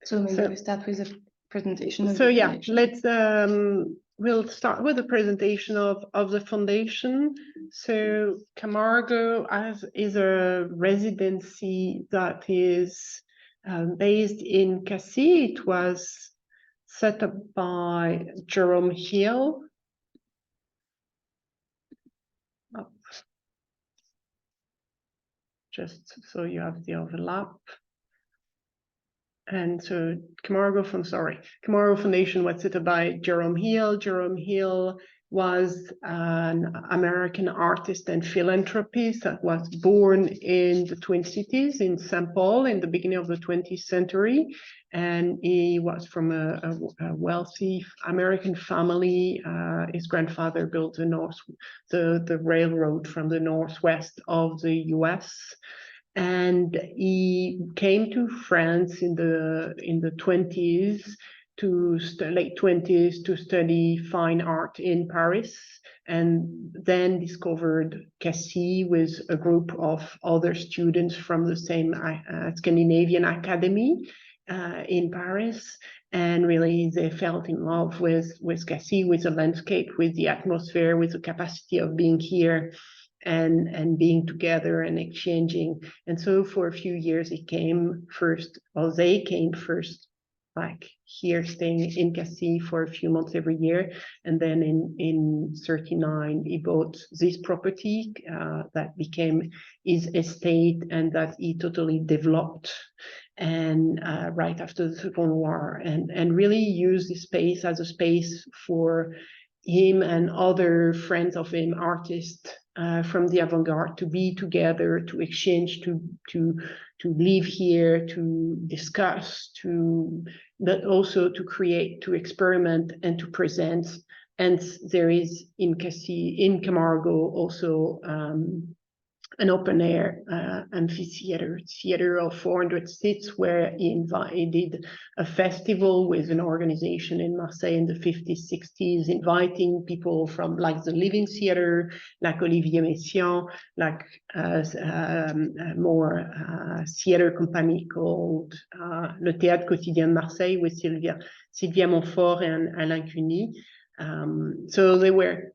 So maybe we start with a presentation. So yeah, let's we'll start with the presentation of the foundation. So Camargo is a residency that is based in Cassis. It was set up by Jerome Hill. Just so you have the overlap. And so Camargo Foundation was set up by Jerome Hill. Jerome Hill was an American artist and philanthropist that was born in the Twin Cities in St. Paul in the beginning of the 20th century. And he was from a wealthy American family. His grandfather built the railroad from the northwest of the US. And he came to France in the 20s late 20s to study fine art in Paris, and then discovered Cassis with a group of other students from the same Scandinavian academy in Paris. And really they fell in love with Cassis, with the landscape, with the atmosphere, with the capacity of being here and being together and exchanging. And so for a few years they came first, like here, staying in Cassis for a few months every year. And then in 39, he bought this property that became his estate and that he totally developed. And right after the Second War, and really used this space as a space for him and other friends of him, artists from the avant-garde, to be together, to exchange, to live here, to discuss, but also to create, to experiment, and to present. And there is in Cassis, in Camargo, also an open-air amphitheater, theater of 400 seats, where he did a festival with an organization in Marseille in the 50s, 60s, inviting people from like the Living Theater, like Olivier Messiaen, like more theater company called Le Théâtre Quotidien de Marseille with Sylvia Montfort and Alain Cuny. So they were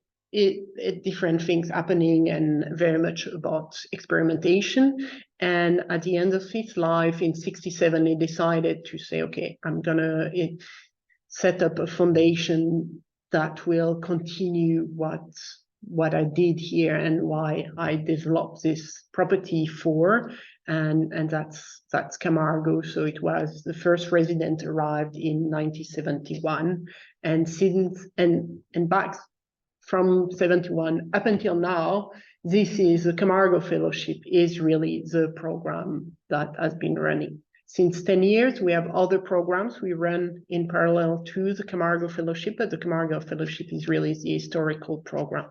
different things happening and very much about experimentation. And at the end of his life in 67, he decided to say, okay, I'm gonna set up a foundation that will continue what I did here and why I developed this property for, and that's Camargo. So it was the first resident arrived in 1971, and since and back from 71 up until now, this is the Camargo Fellowship is really the program that has been running. Since 10 years, we have other programs we run in parallel to the Camargo Fellowship, but the Camargo Fellowship is really the historical program.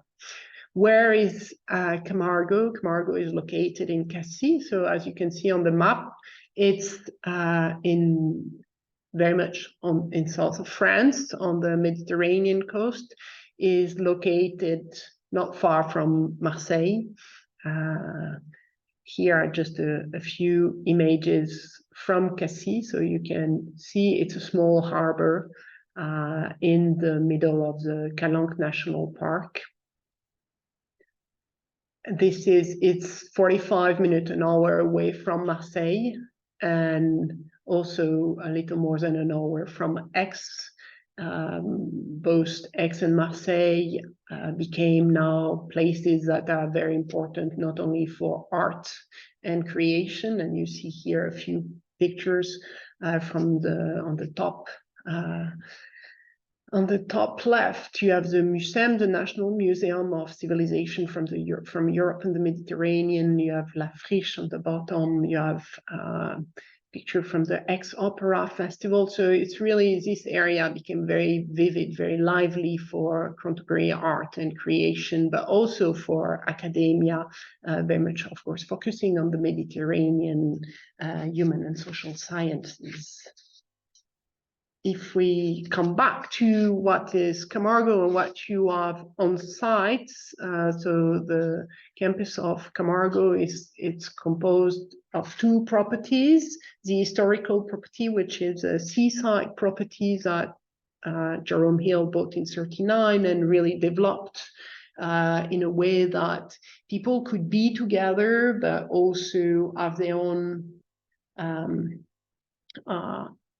Where is Camargo? Camargo is located in Cassis. So as you can see on the map, it's very much in south of France, on the Mediterranean coast, is located not far from Marseille. Here are just a few images from Cassis, so you can see it's a small harbor in the middle of the Calanque National Park. It's 45 minutes, an hour away from Marseille, and also a little more than an hour from Aix. Both Aix and Marseille became now places that are very important, not only for art and creation. And you see here a few pictures on the top left, you have the MUSEM, the National Museum of Civilization from Europe and the Mediterranean. You have La Friche on the bottom. You have picture from the Aix Opera Festival. So it's really, this area became very vivid, very lively for contemporary art and creation, but also for academia, very much, of course, focusing on the Mediterranean human and social sciences. if we come back to what is Camargo and what you have on site, so the campus of Camargo it's composed of two properties: the historical property, which is a seaside property that Jerome Hill bought in '39 and really developed in a way that people could be together, but also have their own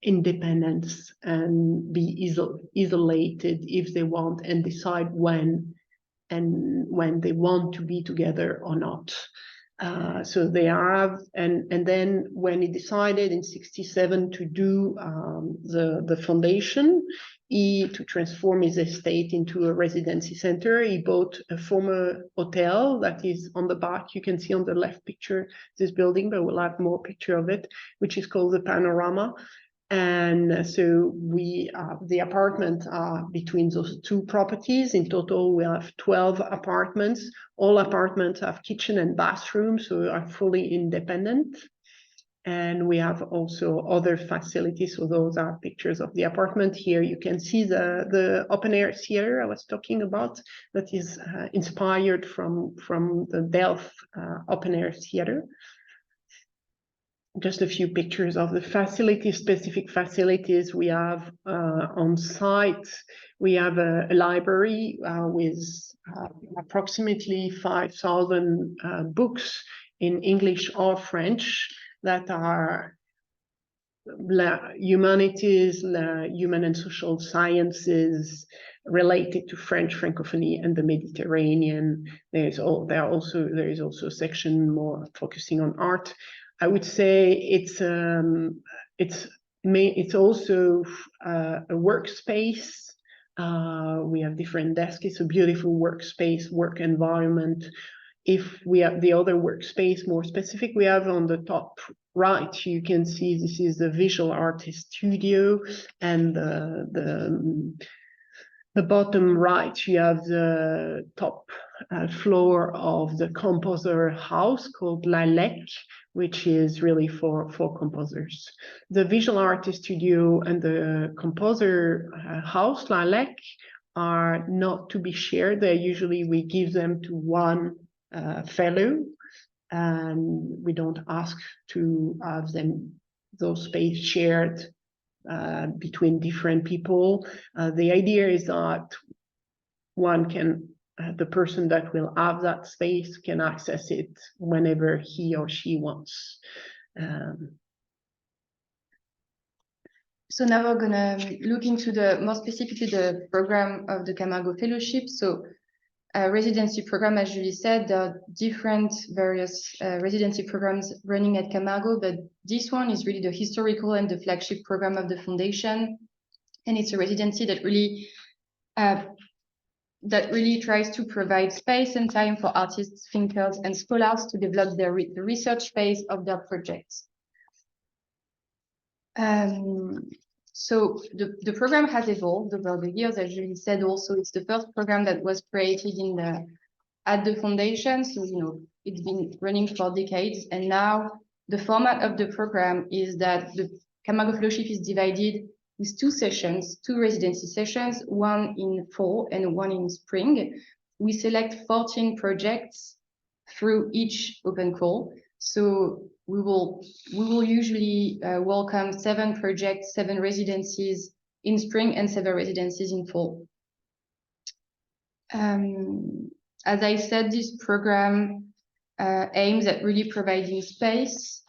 independence and be isolated if they want, and decide when they want to be together or not. So they have, and then when he decided in '67 to do the foundation, to transform his estate into a residency center, he bought a former hotel that is on the back. You can see on the left picture this building, but we'll have more picture of it, which is called the Panorama. And so the apartments are between those two properties. In total, we have 12 apartments. All apartments have kitchen and bathroom, so are fully independent. And we have also other facilities. So those are pictures of the apartment. Here you can see the open air theater I was talking about, that is inspired from the Delft open air theater. Just a few pictures of the facilities, specific facilities we have on site. We have a library with approximately 5,000 books in English or French that are humanities, human and social sciences related to French Francophonie and the Mediterranean. There is also a section more focusing on art. I would say it's also a workspace. We have different desks. It's a beautiful workspace, work environment. If we have the other workspace more specific, we have on the top right, you can see this is the visual artist studio, and the bottom right, you have the top floor of the composer house called La Lec, which is really for composers. The visual artist studio and the composer house, La Lec, are not to be shared. We give them to one fellow, and we don't ask to have those space shared between different people. The idea is that the person that will have that space can access it whenever he or she wants. So now we're gonna look into more specifically the program of the Camargo Fellowship. So residency program, as Julie said, there are different various residency programs running at Camargo, but this one is really the historical and the flagship program of the foundation. And it's a residency that really tries to provide space and time for artists, thinkers, and scholars to develop the research phase of their projects. So the program has evolved over the years, as Julie said. Also, it's the first program that was created at the foundation. So, it's been running for decades. And now the format of the program is that the Camargo Fellowship is divided with two residency sessions, one in fall and one in spring. We select 14 projects through each open call. So we will usually welcome 7 projects, 7 residencies in spring and 7 residencies in fall. As I said, this program aims at really providing space,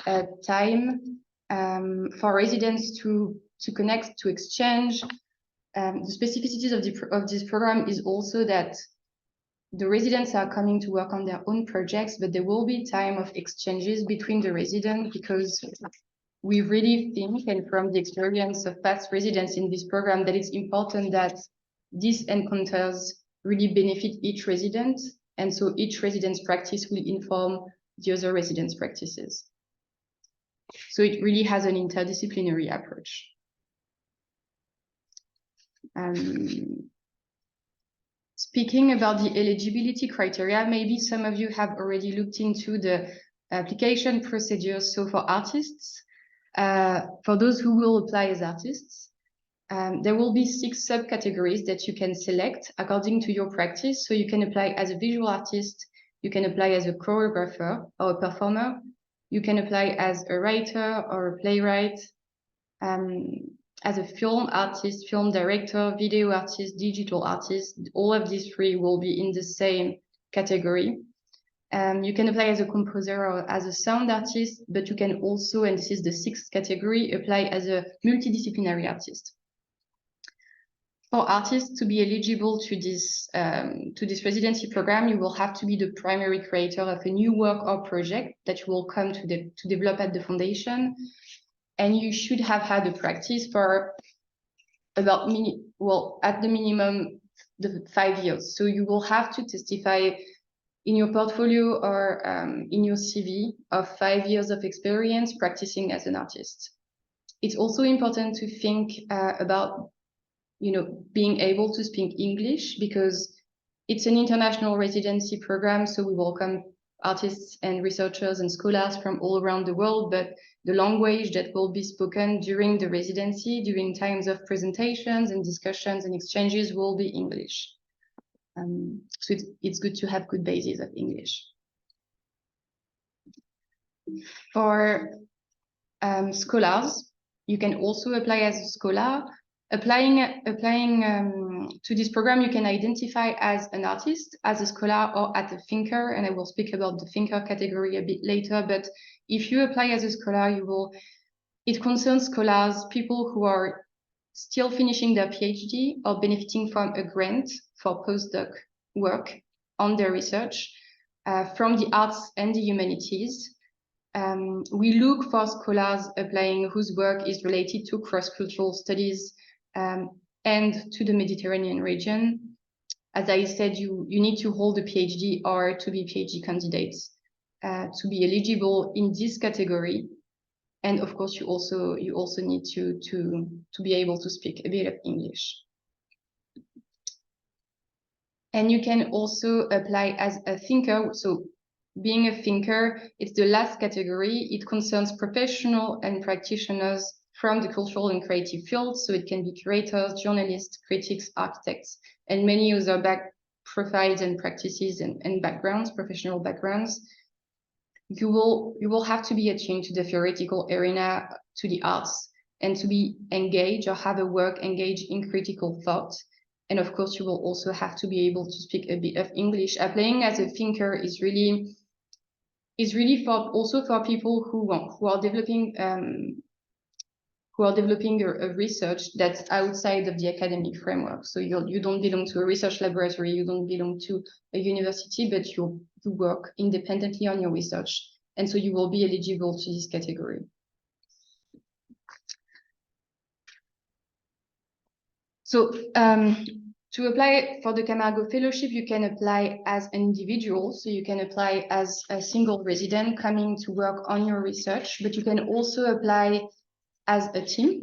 time for residents to connect, to exchange. The specificities of this program is also that the residents are coming to work on their own projects, but there will be time of exchanges between the residents, because we really think, and from the experience of past residents in this program, that it's important that these encounters really benefit each resident. And so each resident's practice will inform the other residents' practices. So it really has an interdisciplinary approach. Speaking about the eligibility criteria, maybe some of you have already looked into the application procedures. So for artists, for those who will apply as artists, There will be 6 subcategories that you can select according to your practice. So you can apply as a visual artist, you can apply as a choreographer or a performer, you can apply as a writer or a playwright, as a film artist, film director, video artist, digital artist. All of these 3 will be in the same category. You can apply as a composer or as a sound artist, but you can also, and this is the 6th category, apply as a multidisciplinary artist. For artists to be eligible to this residency program, you will have to be the primary creator of a new work or project that you will come to develop at the foundation. And you should have had a practice for about, at the minimum, 5 years. So you will have to testify in your portfolio or in your CV of 5 years of experience practicing as an artist. It's also important to think about being able to speak English, because it's an international residency program, so we welcome artists and researchers and scholars from all around the world, but the language that will be spoken during the residency, during times of presentations and discussions and exchanges, will be English. So it's good to have good basis of English. For scholars, you can also apply as a scholar. Applying to this program, you can identify as an artist, as a scholar, or as a thinker, and I will speak about the thinker category a bit later. But if you apply as a scholar, it concerns scholars, people who are still finishing their PhD or benefiting from a grant for postdoc work on their research from the arts and the humanities. We look for scholars applying whose work is related to cross-cultural studies and to the Mediterranean region. As I said, you need to hold a PhD or to be PhD candidates to be eligible in this category. And of course, you also need to be able to speak a bit of English. And you can also apply as a thinker. So being a thinker, it's the last category. It concerns professional and practitioners from the cultural and creative fields. So it can be curators, journalists, critics, architects, and many other profiles and practices and backgrounds, professional backgrounds. You will have to be attuned to the theoretical arena, to the arts, and to be engaged or have a work engaged in critical thought. And of course, you will also have to be able to speak a bit of English. Applying as a thinker is really for people who are developing a research that's outside of the academic framework. So you don't belong to a research laboratory, you don't belong to a university, but you work independently on your research. And so you will be eligible to this category. So to apply for the Camargo Fellowship, you can apply as an individual. So you can apply as a single resident coming to work on your research, but you can also apply as a team.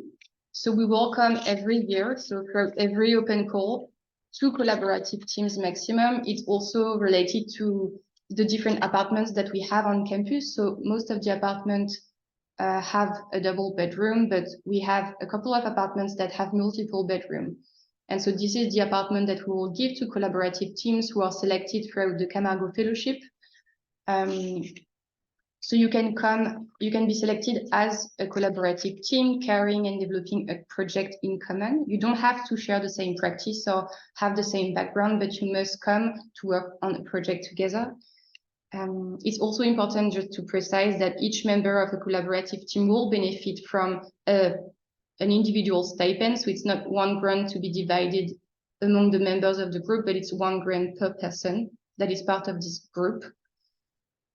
So we welcome every year, so for every open call, 2 collaborative teams maximum. It's also related to the different apartments that we have on campus. So most of the apartments have a double bedroom, but we have a couple of apartments that have multiple bedrooms. And so this is the apartment that we will give to collaborative teams who are selected throughout the Camargo Fellowship. So you can be selected as a collaborative team carrying and developing a project in common. You don't have to share the same practice or have the same background, but you must come to work on a project together. It's also important just to precise that each member of a collaborative team will benefit from an individual stipend. So it's not 1 grant to be divided among the members of the group, but it's 1 grant per person that is part of this group.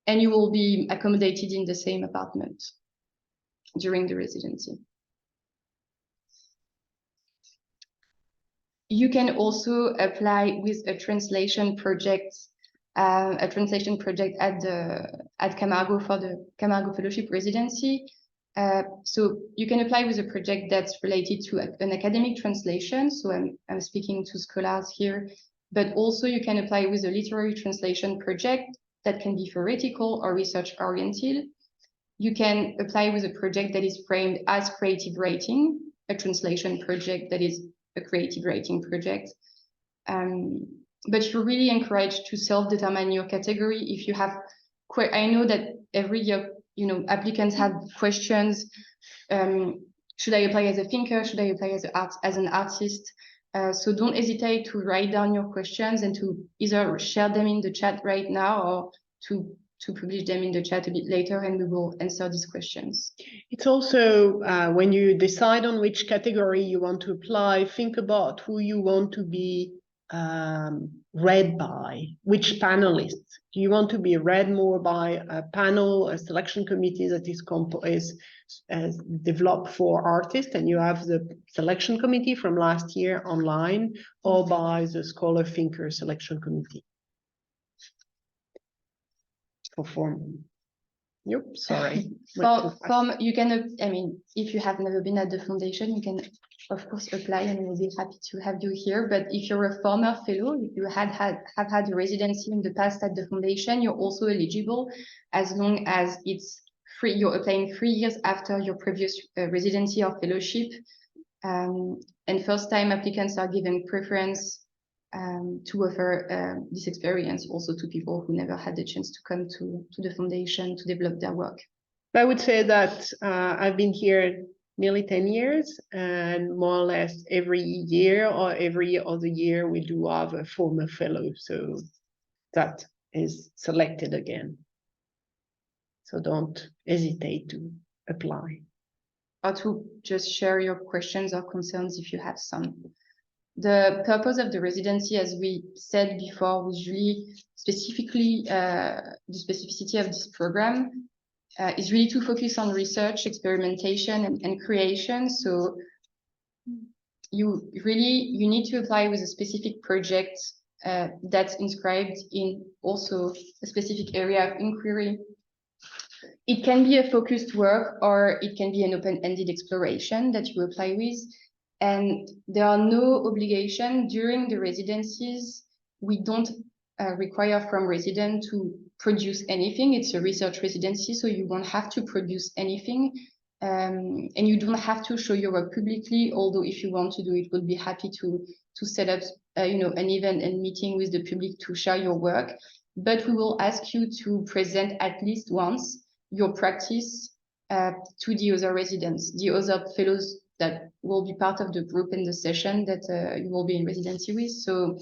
And you will be accommodated in the same apartment during the residency. You can also apply with a translation project at Camargo for the Camargo Fellowship residency. So you can apply with a project that's related to an academic translation. So I'm speaking to scholars here, but also you can apply with a literary translation project that can be theoretical or research oriented. You can apply with a project that is framed as creative writing, a translation project that is a creative writing project. But you're really encouraged to self-determine your category. If you have, I know that every year, you know, applicants have questions. Should I apply as a thinker? Should I apply as an artist? So don't hesitate to write down your questions and to either share them in the chat right now or to publish them in the chat a bit later, and we will answer these questions. It's also when you decide on which category you want to apply, think about who you want to be read by, which panelists. Do you want to be read more by a panel, a selection committee that is developed for artists, and you have the selection committee from last year online, or by the Scholar Thinker selection committee? For form. Yep, sorry. Form, you can, I mean, if you have never been at the foundation, you can, of course, apply, and we'll be happy to have you here. But if you're a former fellow, if you have had a residency in the past at the foundation, you're also eligible, as long as it's free. You're applying 3 years after your previous residency or fellowship. And first-time applicants are given preference to offer this experience also to people who never had the chance to come to the foundation to develop their work. I would say that I've been here nearly 10 years, and more or less every year or every other year we do have a former fellow, so that is selected again. So don't hesitate to apply. Or to just share your questions or concerns if you have some. The purpose of the residency, as we said before, was really specifically the specificity of this program is really to focus on research, experimentation, and creation. So you need to apply with a specific project that's inscribed in also a specific area of inquiry. It can be a focused work, or it can be an open-ended exploration that you apply with. And there are no obligation during the residencies. We don't require from resident to produce anything. It's a research residency, so you won't have to produce anything. And you don't have to show your work publicly, although if you want to do it, we'll be happy to set up you know, an event and meeting with the public to share your work. But we will ask you to present at least once your practice to the other residents, the other fellows that will be part of the group in the session that you will be in residency with. So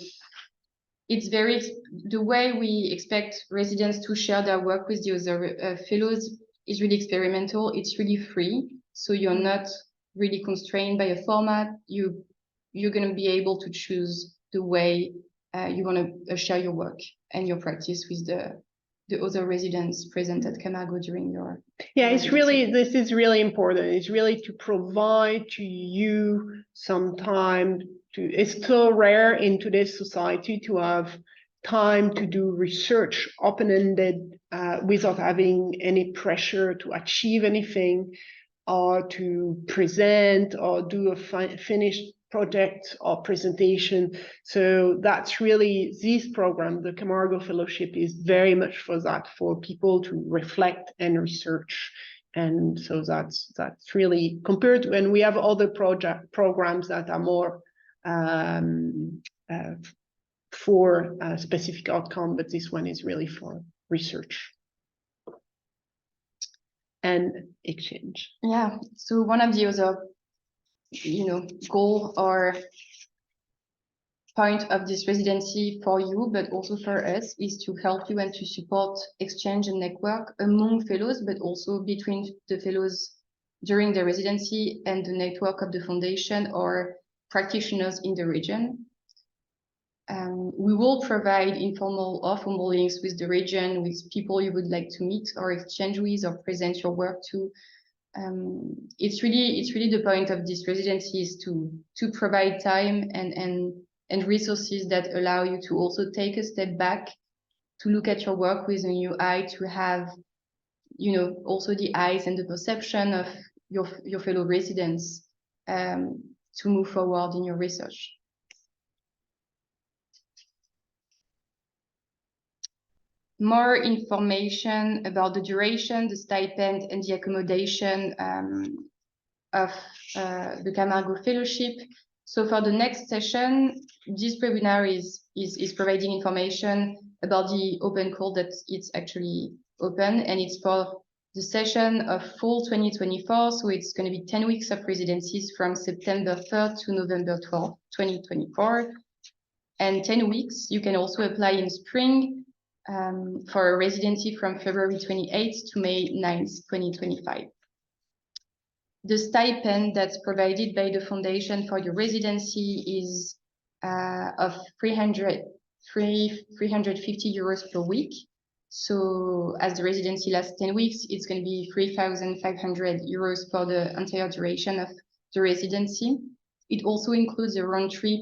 it's the way we expect residents to share their work with the other fellows is really experimental. It's really free. So you're not really constrained by a format. You're going to be able to choose the way you want to share your work and your practice with the other residents present at Camargo during your residency. This is really important. It's really to provide to you some time it's so rare in today's society to have time to do research open-ended without having any pressure to achieve anything or to present or do a finished project or presentation. So that's really this program, the Camargo Fellowship, is very much for that, for people to reflect and research. And so that's really compared to, and we have other programs that are more for a specific outcome, but this one is really for research and exchange. Yeah, so one of the other goal or point of this residency for you, but also for us, is to help you and to support exchange and network among fellows, but also between the fellows during the residency and the network of the foundation or practitioners in the region. We will provide informal or formal links with the region, with people you would like to meet or exchange with or present your work to. It's really the point of this residency is to provide time and resources that allow you to also take a step back, to look at your work with a new eye, to have also the eyes and the perception of your fellow residents to move forward in your research. More information about the duration, the stipend, and the accommodation of the Camargo Fellowship. So for the next session, this webinar is providing information about the open call that it's actually open, and it's for the session of fall 2024. So it's going to be 10 weeks of residencies from September 3rd to November 12th, 2024. And 10 weeks, you can also apply in spring for a residency from February 28th to May 9th, 2025. The stipend that's provided by the foundation for your residency is of 350 euros per week. So as the residency lasts 10 weeks, it's going to be 3,500 euros for the entire duration of the residency. It also includes a round trip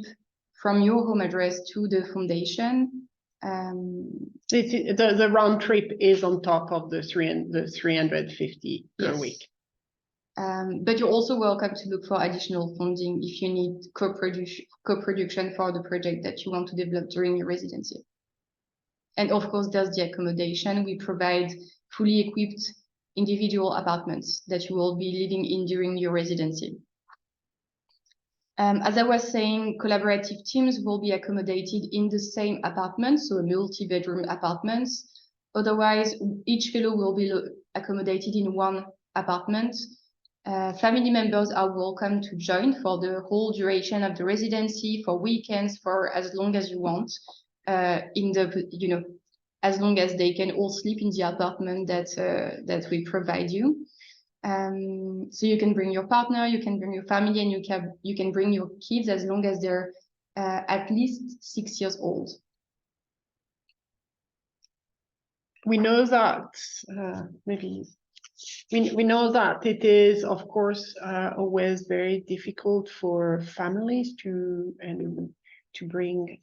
from your home address to the foundation. The round trip is on top of the 350 per week. But you're also welcome to look for additional funding if you need co-production for the project that you want to develop during your residency. And of course, there's the accommodation. We provide fully equipped individual apartments that you will be living in during your residency. As I was saying, collaborative teams will be accommodated in the same apartment, so multi-bedroom apartments. Otherwise, each fellow will be accommodated in one apartment. Family members are welcome to join for the whole duration of the residency, for weekends, for as long as you want, as long as they can all sleep in the apartment that we provide you. So you can bring your partner, you can bring your family, and you can bring your kids as long as they're at least 6 years old. We know that we know that it is, of course, always very difficult for families to bring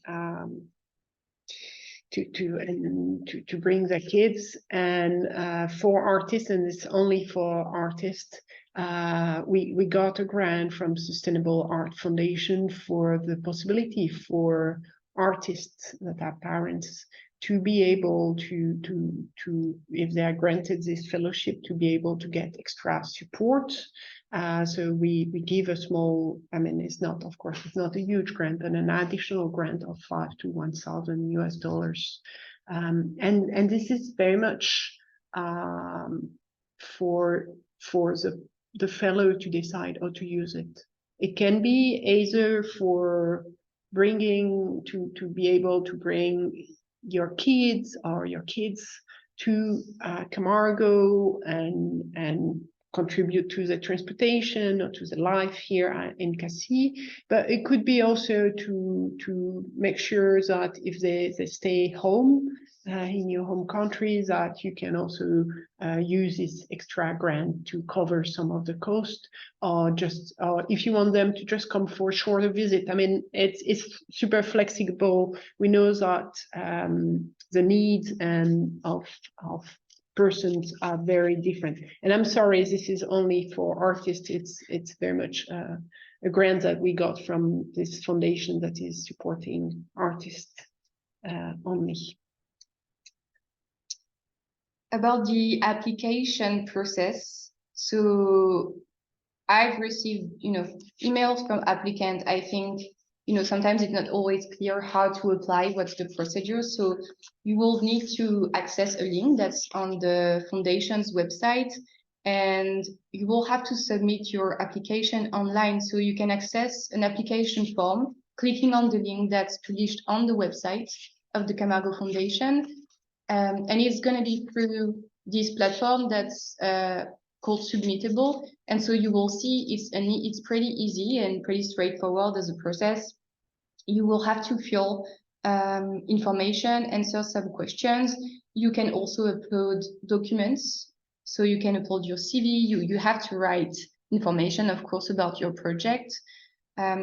to bring their kids, and for artists, and it's only for artists. We got a grant from Sustainable Art Foundation for the possibility for artists that are parents to be able to if they are granted this fellowship, to be able to get extra support. So we give a small, I mean, it's not, of course, it's not a huge grant, but an additional grant of $5,000 to $1,000. And this is very much for the fellow to decide how to use it. It can be either for bringing to be able to bring your kids to Camargo and contribute to the transportation or to the life here in Cassis, but it could be also to make sure that if they stay home in your home country, that you can also use this extra grant to cover some of the cost, or just if you want them to just come for a shorter visit. I mean, it's super flexible. We know that the needs and of persons are very different. And I'm sorry, this is only for artists. It's very much a grant that we got from this foundation that is supporting artists only. About the application process, so I've received, emails from applicants. I think, sometimes it's not always clear how to apply, what's the procedure. So you will need to access a link that's on the foundation's website, and you will have to submit your application online. So you can access an application form, clicking on the link that's published on the website of the Camargo Foundation. And it's going to be through this platform that's called Submittable. And so you will see it's pretty easy and pretty straightforward as a process. You will have to fill information, answer some questions. You can also upload documents. So you can upload your CV. You have to write information, of course, about your project.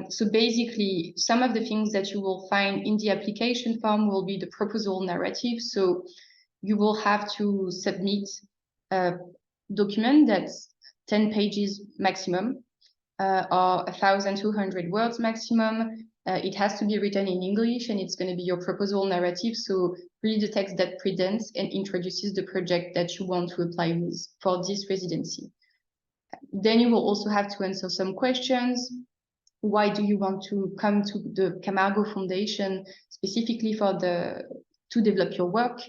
So basically, some of the things that you will find in the application form will be the proposal narrative. So you will have to submit a document that's 10 pages maximum, or 1,200 words maximum. It has to be written in English, and it's going to be your proposal narrative. So really the text that presents and introduces the project that you want to apply with for this residency. Then you will also have to answer some questions. Why do you want to come to the Camargo Foundation specifically to develop your work?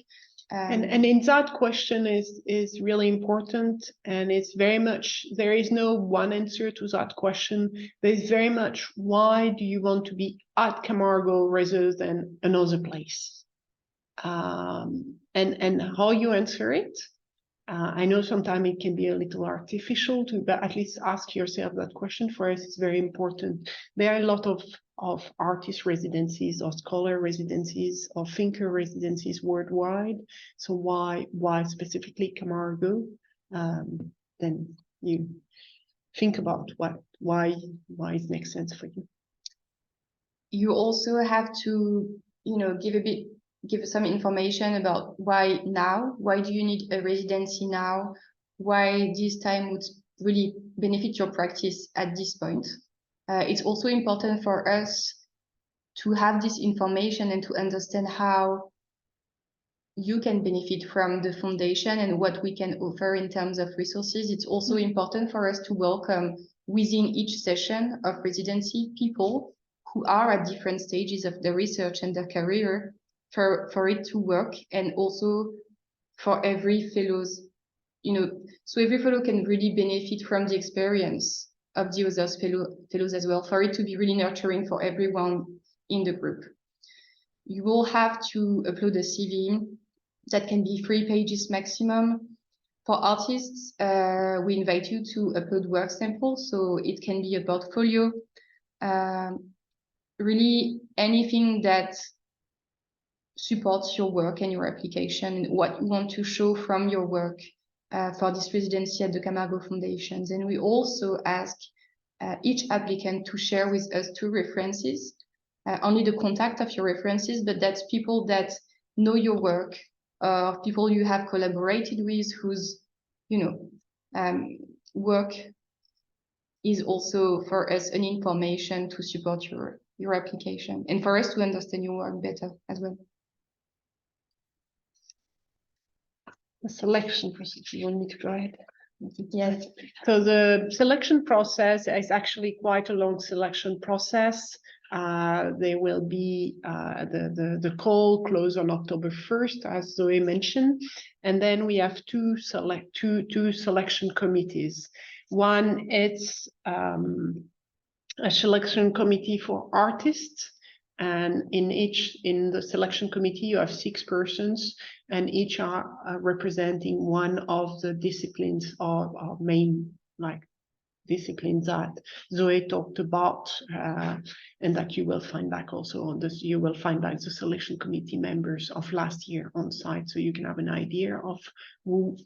And in that question is really important, and it's very much, there is no one answer to that question. There's very much, why do you want to be at Camargo rather than another place? And how you answer it. I know sometimes it can be a little artificial to, but at least ask yourself that question. For us, it's very important. There are a lot of artist residencies or scholar residencies or thinker residencies worldwide. So why specifically Camargo? Then you think about why it makes sense for you. You also have to, give some information about why now. Why do you need a residency now? Why this time would really benefit your practice at this point? It's also important for us to have this information and to understand how you can benefit from the foundation and what we can offer in terms of resources. It's also important for us to welcome within each session of residency people who are at different stages of their research and their career for it to work, and also for every fellows, so every fellow can really benefit from the experience of the others fellows as well, for it to be really nurturing for everyone in the group. You will have to upload a CV that can be 3 pages maximum. For artists, we invite you to upload work samples, so it can be a portfolio, really anything that supports your work and your application, and what you want to show from your work for this residency at the Camargo Foundations. And we also ask each applicant to share with us 2 references, only the contact of your references, but that's people that know your work, people you have collaborated with, whose work is also for us an information to support your application, and for us to understand your work better as well. The selection procedure, you want me to go ahead? Yes. So the selection process is actually quite a long selection process. There will be the call close on October 1st, as Zoe mentioned, and then we have two selection committees. One is a selection committee for artists, and in the selection committee you have 6 persons, and each are representing one of the disciplines or main disciplines that Zoe talked about, and that you will find back also on this. You will find back the selection committee members of last year on site, so you can have an idea of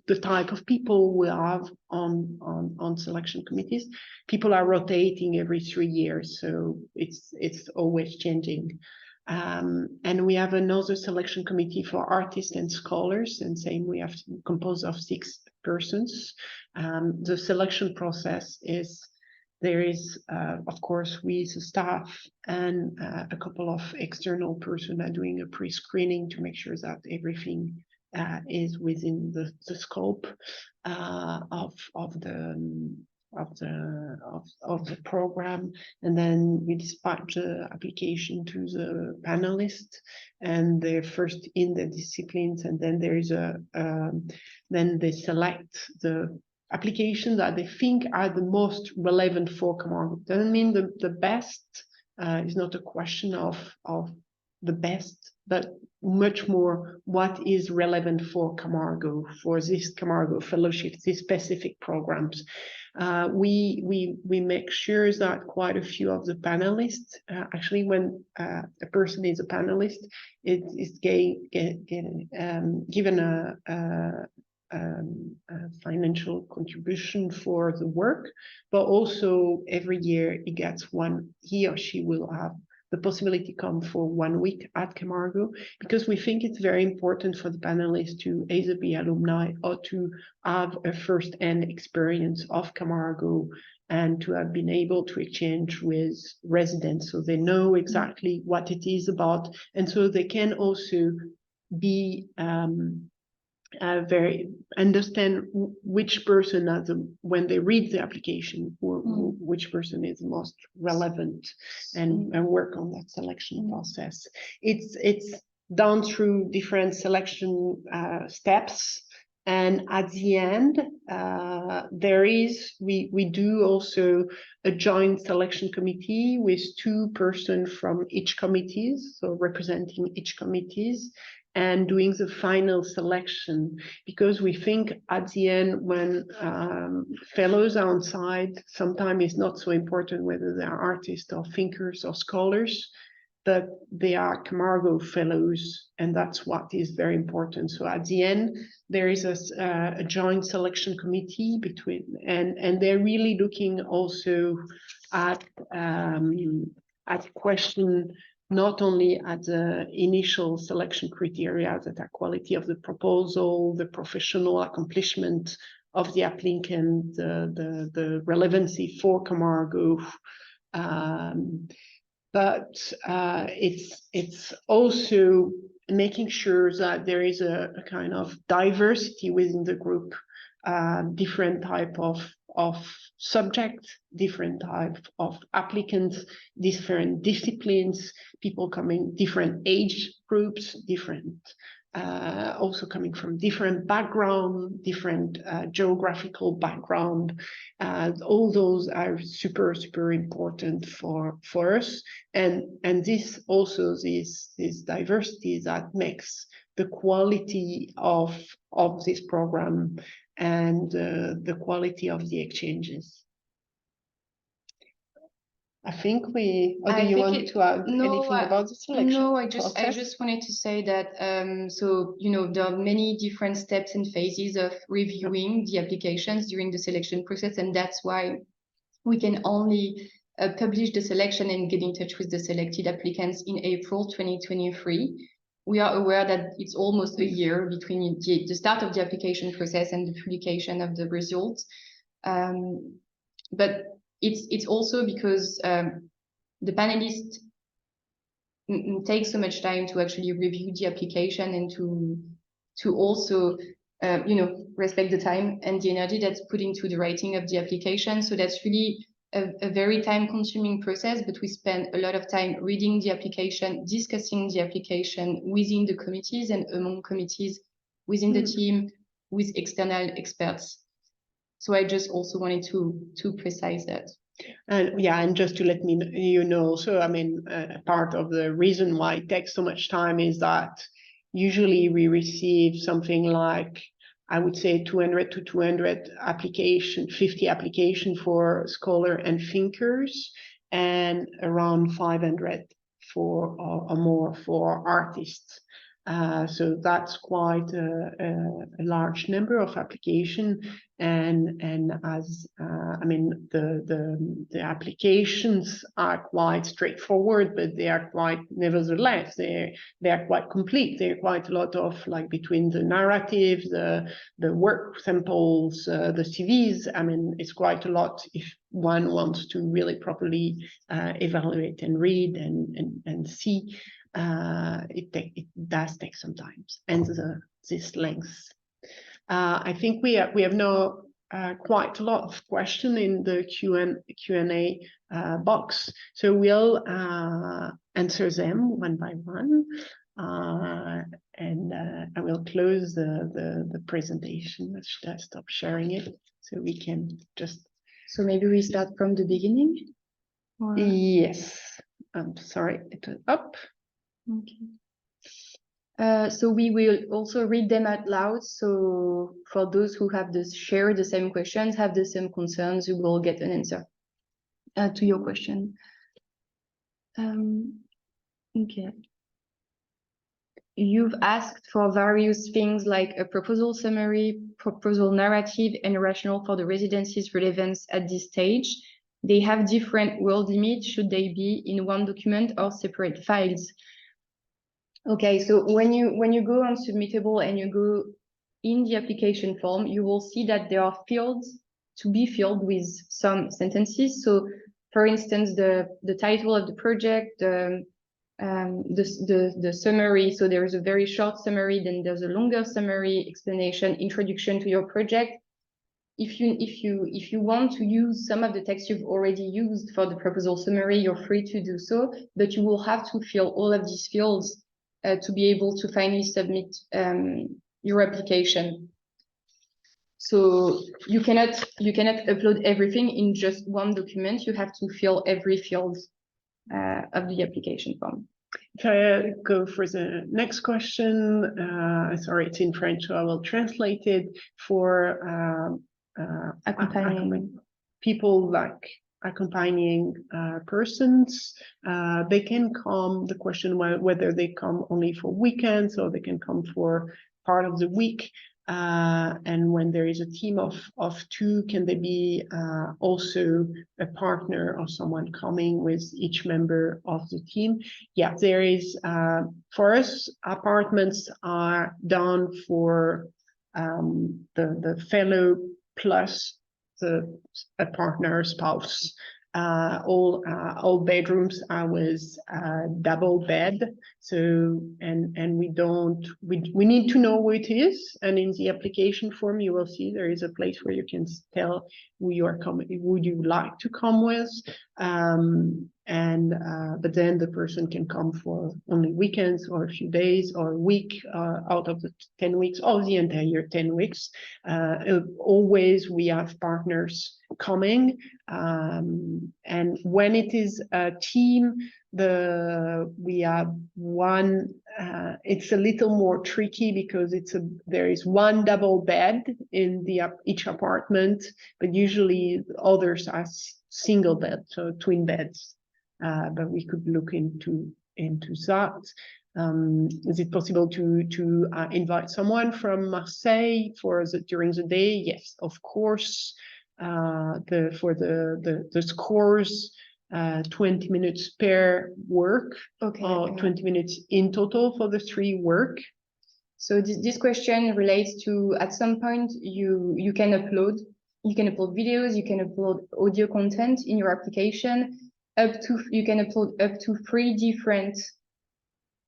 the type of people we have on selection committees. People are rotating every 3 years, so it's always changing. And we have another selection committee for artists and scholars, and same, we have composed of 6 persons. The selection process is, there is, of course, we as a staff and a couple of external persons are doing a pre-screening to make sure that everything is within the scope of the program, and then we dispatch the application to the panelists, and they're first in the disciplines, and then there is then they select the applications that they think are the most relevant for Camargo. Doesn't mean the best, is not a question of the best, but much more what is relevant for Camargo, for this Camargo Fellowship, these specific programs. We make sure that quite a few of the panelists, actually when a person is a panelist, it is given a financial contribution for the work, but also every year he or she will have the possibility to come for 1 week at Camargo, because we think it's very important for the panelists to either be alumni or to have a first-hand experience of Camargo, and to have been able to exchange with residents so they know exactly what it is about, and so they can also be very understand which person when they read the application, which person is most relevant, and work on that selection process. It's done through different selection steps, and at the end we do also a joint selection committee with 2 persons from each committees, so representing each committees, and doing the final selection, because we think at the end, when fellows are on site, sometimes it's not so important whether they are artists or thinkers or scholars, but they are Camargo Fellows, and that's what is very important. So at the end, there is a joint selection committee between, and they're really looking also at question, not only at the initial selection criteria that are quality of the proposal, the professional accomplishment of the applicant, the relevancy for Camargo, but it's also making sure that there is a kind of diversity within the group, different type of subject, different type of applicants, different disciplines, people coming different age groups, different also coming from different background, different geographical background. All those are super important for us, and this also this diversity that makes the quality of this program and the quality of the exchanges. I think we. Or do you want to add anything about the selection? No, I just wanted to say that so there are many different steps and phases of reviewing the applications during the selection process, and that's why we can only publish the selection and get in touch with the selected applicants in April 2023. We are aware that it's almost a year between the start of the application process and the publication of the results, but it's also because the panelists take so much time to actually review the application and to also respect the time and the energy that's put into the writing of the application. So that's really a very time-consuming process, but we spend a lot of time reading the application, discussing the application within the committees and among committees, within the team, with external experts. So I just also wanted to precise that. And yeah, and just to let you know, so I mean, part of the reason why it takes so much time is that usually we receive something like, I would say 200 to 200 50 application for scholar and thinkers, and around 500 for or more for artists. So that's quite a large number of applications, and as I mean, the applications are quite straightforward, but they are quite, nevertheless, they are quite complete. There are quite a lot of, like, between the narrative, the work samples, the CVs. I mean, it's quite a lot if one wants to really properly evaluate and read and see. It does take some time, and this length. I think we have now quite a lot of questions in the Q&A box, so we'll answer them one by one, and I will close the presentation. Should I stop sharing it so we can just? So maybe we start from the beginning. Or... Yes, I'm sorry, it was up. Okay. So we will also read them out loud. So for those who have share the same questions, have the same concerns, you will get an answer to your question. Okay. You've asked for various things like a proposal summary, proposal narrative, and rationale for the residency's relevance at this stage. They have different word limits. Should they be in one document or separate files? Okay, so when you go on Submittable and you go in the application form, you will see that there are fields to be filled with some sentences. So, for instance, the title of the project, the the summary. So there is a very short summary, then there's a longer summary, explanation, introduction to your project. If you want to use some of the text you've already used for the proposal summary, you're free to do so, but you will have to fill all of these fields to be able to finally submit your application. So you cannot upload everything in just one document. You have to fill every field of the application form. If I go for the next question, sorry, it's in French, so I will translate it for Accompanying people like accompanying persons. They can come, the question whether they come only for weekends or they can come for part of the week. And when there is a team of two, can they be also a partner or someone coming with each member of the team? Yeah, there is, for us, apartments are done for the fellow plus a partner spouse. All bedrooms are with double bed. So and we need to know who it is. And in the application form, you will see there is a place where you can tell who you are coming, would you like to come with. But then the person can come for only weekends or a few days or a week out of the 10 weeks or the entire 10 weeks. Always we have partners coming. And when it is a team, we have one, it's a little more tricky because there is one double bed in each apartment, but usually others are single bed, so twin beds. But we could look into that. Is it possible to invite someone from Marseille during the day? Yes, of course. For the scores, 20 minutes per work, okay, 20 minutes in total for the 3 work. So this question relates to, at some point you can upload videos, you can upload audio content in your application. You can upload up to 3 different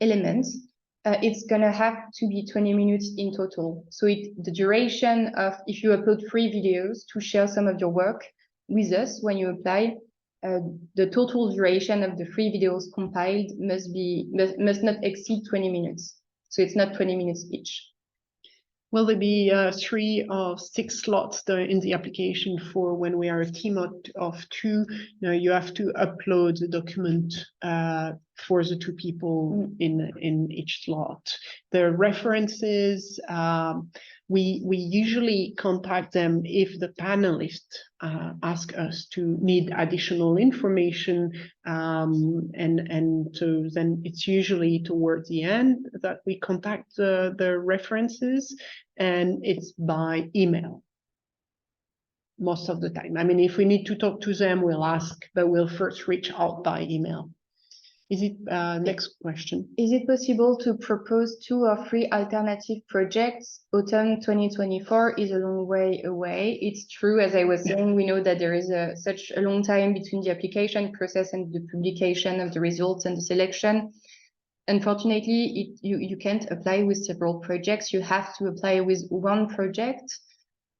elements. It's gonna have to be 20 minutes in total. So the duration of, if you upload 3 videos to share some of your work with us when you apply, the total duration of the 3 videos compiled must not exceed 20 minutes. So it's not 20 minutes each. Will there be 3 or 6 slots in the application for when we are a team of 2? Now you have to upload the document for the 2 people in each slot. The references, we usually contact them if the panelists ask us to need additional information, and so then it's usually towards the end that we contact the references, and it's by email most of the time. I mean, if we need to talk to them, we'll ask, but we'll first reach out by email. Is it next question? Is it possible to propose 2 or 3 alternative projects? Autumn 2024 is a long way away. It's true, as I was saying, we know that there is such a long time between the application process and the publication of the results and the selection. Unfortunately, you can't apply with several projects. You have to apply with one project.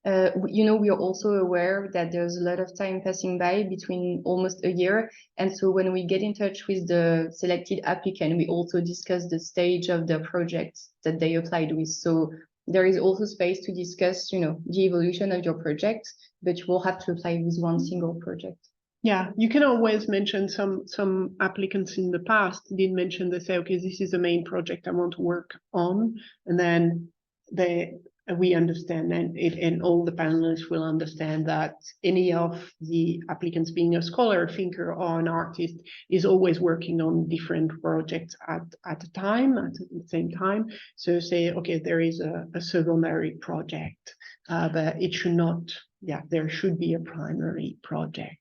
We are also aware that there's a lot of time passing by between almost a year. And so when we get in touch with the selected applicant, we also discuss the stage of the project that they applied with. So there is also space to discuss, the evolution of your project, but you will have to apply with one single project. Yeah, you can always mention some applicants in the past did mention, they say, okay, this is the main project I want to work on. And then we understand, and all the panelists will understand that any of the applicants, being a scholar, a thinker, or an artist, is always working on different projects at the same time. So say, okay, there is a secondary project, but it should not, there should be a primary project.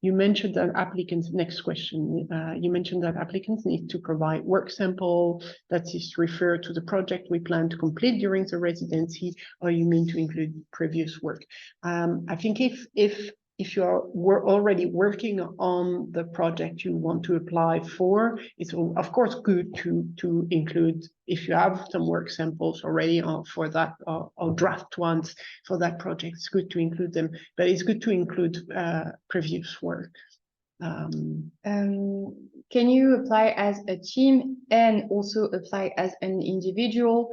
You mentioned that applicants, next question, you mentioned that applicants need to provide work sample that is referred to the project we plan to complete during the residency, or you mean to include previous work? I think if if we're already working on the project you want to apply for, it's of course good to include, if you have some work samples already for that, or draft ones for that project, it's good to include them, but it's good to include previous work. Can you apply as a team and also apply as an individual?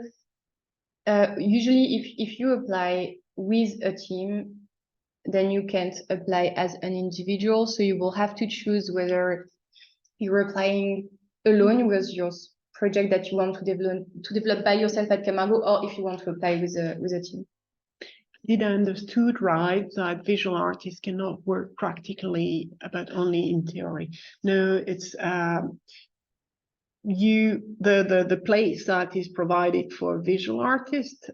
Usually if you apply with a team, then you can't apply as an individual. So you will have to choose whether you're applying alone with your project that you want to develop by yourself at Camargo, or if you want to apply with a team. Did I understood right that visual artists cannot work practically, but only in theory? No, it's the place that is provided for visual artists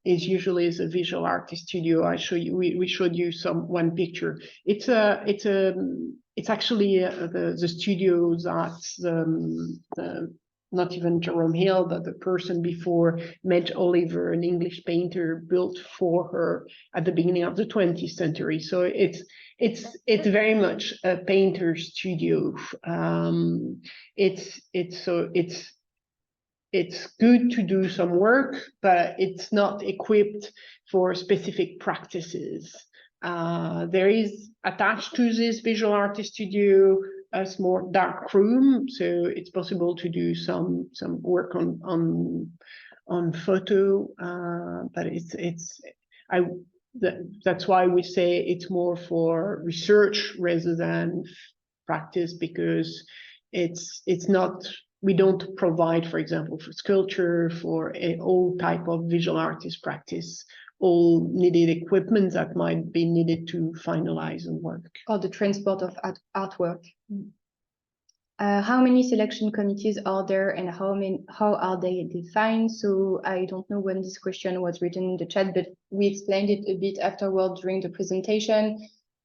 is usually a visual artist studio. We showed you one picture. It's actually the studio that not even Jerome Hill, but the person before, Madge Oliver, an English painter, built for her at the beginning of the 20th century. So it's very much a painter studio. It's good to do some work, but it's not equipped for specific practices. There is attached to this visual artist studio a small dark room, so it's possible to do some work on photo, but that's why we say it's more for research rather than practice, because it's not, we don't provide, for example, for sculpture, for all type of visual artist practice, all needed equipment that might be needed to finalize and work. Or the transport of artwork. How many selection committees are there, and how are they defined? So I don't know when this question was written in the chat, but we explained it a bit afterward during the presentation.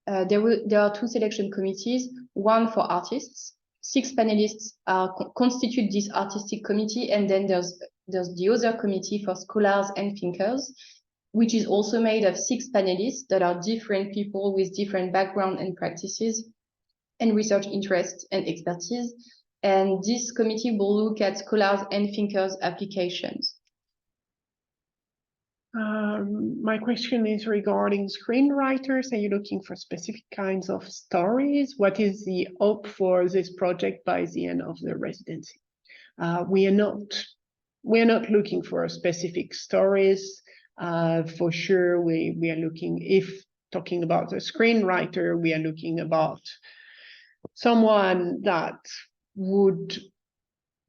There are 2 selection committees, one for artists. 6 panelists constitute this artistic committee, and then there's the other committee for scholars and thinkers, which is also made of 6 panelists that are different people with different background and practices and research interests and expertise. And this committee will look at scholars and thinkers' applications. My question is regarding screenwriters. Are you looking for specific kinds of stories? What is the hope for this project by the end of the residency? We are not looking for specific stories. For sure, we are looking, if talking about a screenwriter, we are looking about someone that would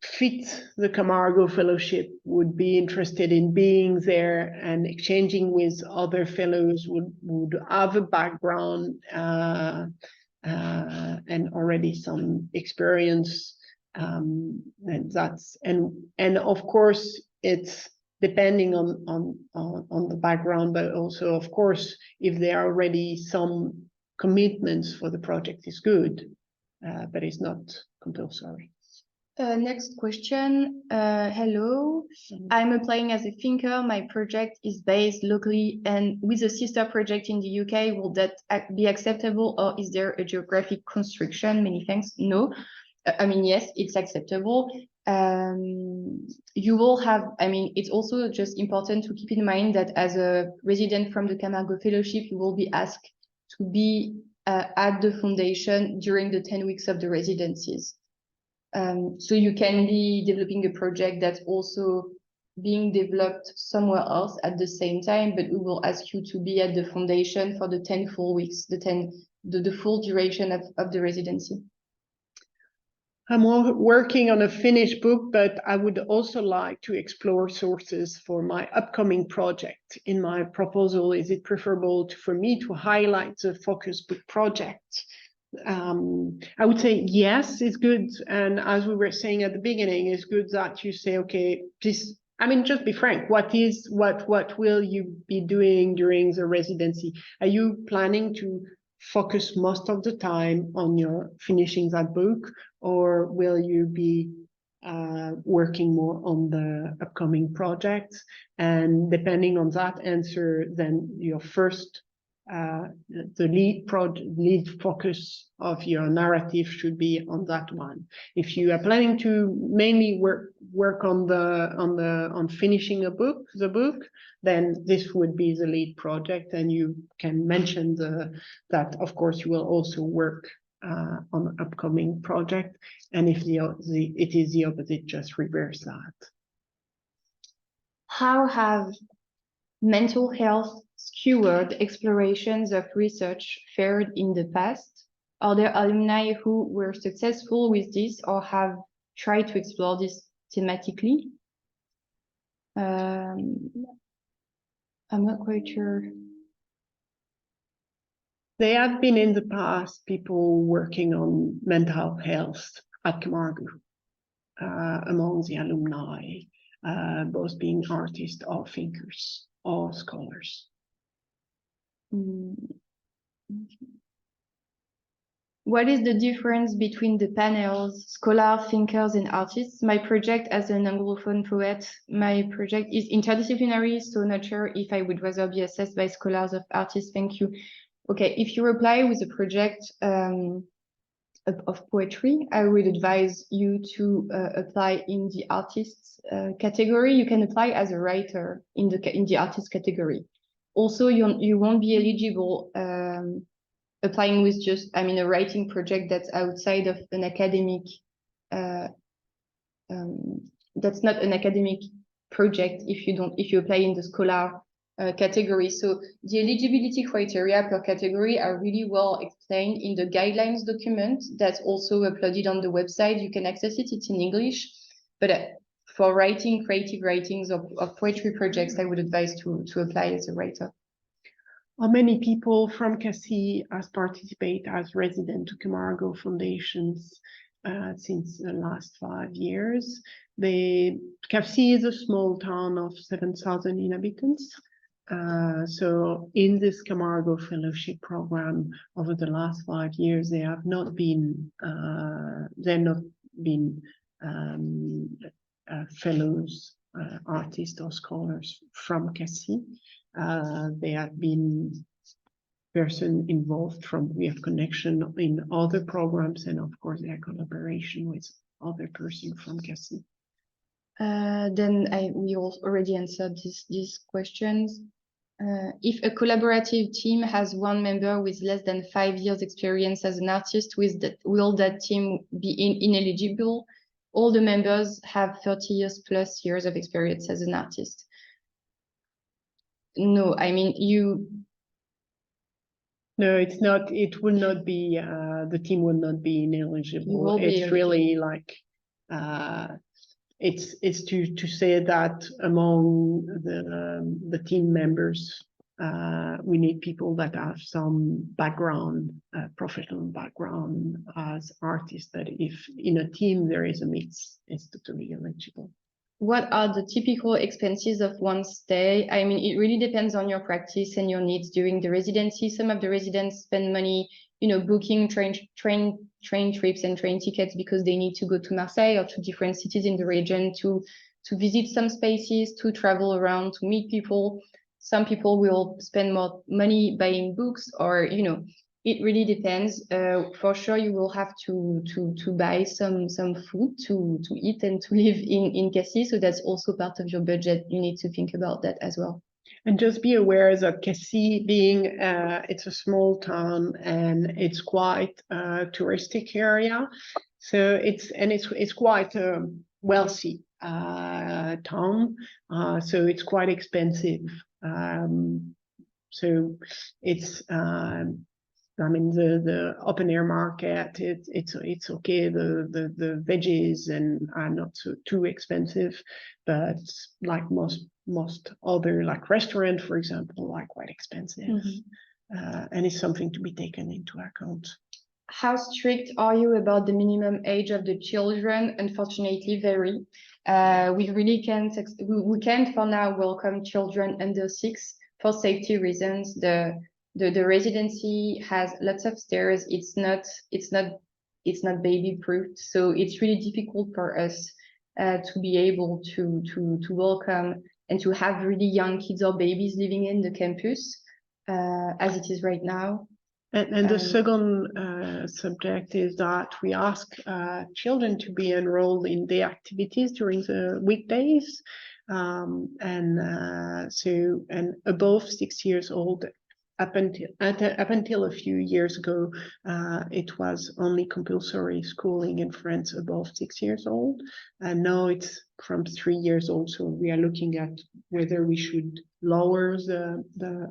fit the Camargo Fellowship, would be interested in being there and exchanging with other fellows, would have a background and already some experience, and of course it's depending on the background, but also of course if there are already some commitments for the project is good, but it's not compulsory. Next question. Hello, I'm applying as a thinker. My project is based locally and with a sister project in the UK. Will that be acceptable, or is there a geographic constriction? Many thanks. No, I mean, yes, it's acceptable. You will have, I mean, it's also just important to keep in mind that as a resident from the Camargo Fellowship, you will be asked to be at the foundation during the 10 weeks of the residencies. So you can be developing a project that's also being developed somewhere else at the same time, but we will ask you to be at the foundation for the 10 full weeks, the full duration of the residency. I'm working on a finished book, but I would also like to explore sources for my upcoming project. In my proposal, is it preferable for me to highlight the focus book project? I would say yes, it's good. And as we were saying at the beginning, it's good that you say, okay, just be frank. What will you be doing during the residency? Are you planning to focus most of the time on your finishing that book, or will you be working more on the upcoming projects? And depending on that answer, then your first the lead focus of your narrative should be on that one. If you are planning to mainly work on finishing the book, then this would be the lead project, and you can mention that of course you will also work on an upcoming project, and if it is the opposite, just reverse that. How have mental health skewed explorations of research fared in the past? Are there alumni who were successful with this or have tried to explore this thematically? I'm not quite sure. There have been in the past people working on mental health at Camargo among the alumni, both being artists or thinkers or scholars. What is the difference between the panels, scholars, thinkers, and artists? My project as an Anglophone poet, my project is interdisciplinary, so not sure if I would rather be assessed by scholars or artists. Thank you. Okay, if you apply with a project of poetry, I would advise you to apply in the artists category. You can apply as a writer in the artist category. Also, you won't be eligible applying with just, I mean, a writing project that's outside of an academic, that's not an academic project if you apply in the scholar category. So the eligibility criteria per category are really well explained in the guidelines document that's also uploaded on the website. You can access it, it's in English, but for writing, creative writings of poetry projects, I would advise to apply as a writer. How many people from CACI has participated as resident to Camargo Foundations since the last 5 years? CACI is a small town of 7,000 inhabitants. So in this Camargo Fellowship program over the last 5 years, there have not been fellows, artists or scholars from CACI. There have been persons involved we have connection in other programs, and of course their collaboration with other persons from CACI. Then we already answered these questions. If a collaborative team has one member with less than 5 years experience as an artist, will that team be ineligible? All the members have 30 years of experience as an artist. No, I mean, No, it's not. It will not be. The team will not be ineligible. It's really like. It's to say that among the team members, we need people that have some background, professional background as artists. That if in a team there is a mix, it's totally eligible. What are the typical expenses of one stay? I mean, it really depends on your practice and your needs during the residency. Some of the residents spend money, booking train trips and train tickets because they need to go to Marseille or to different cities in the region to visit some spaces, to travel around, to meet people. Some people will spend more money buying books, or it really depends. For sure, you will have to buy some food to eat and to live in CACI. So that's also part of your budget. You need to think about that as well. And just be aware that CACI, being it's a small town and it's quite a touristic area, so it's quite a wealthy town, so it's quite expensive. So it's I mean the open air market, it's okay. The veggies and are not too expensive, but like most other like restaurant, for example, are quite expensive. And it's something to be taken into account. How strict are you about the minimum age of the children? Unfortunately, very. We really can't for now welcome children under 6 for safety reasons. The residency has lots of stairs. It's not baby proofed, so it's really difficult for us to be able to welcome and to have really young kids or babies living in the campus. as it is right now. And the second subject is that we ask children to be enrolled in the activities during the weekdays. And above 6 years old, up until a few years ago, it was only compulsory schooling in France above 6 years old. And now it's from 3 years old. So we are looking at whether we should lower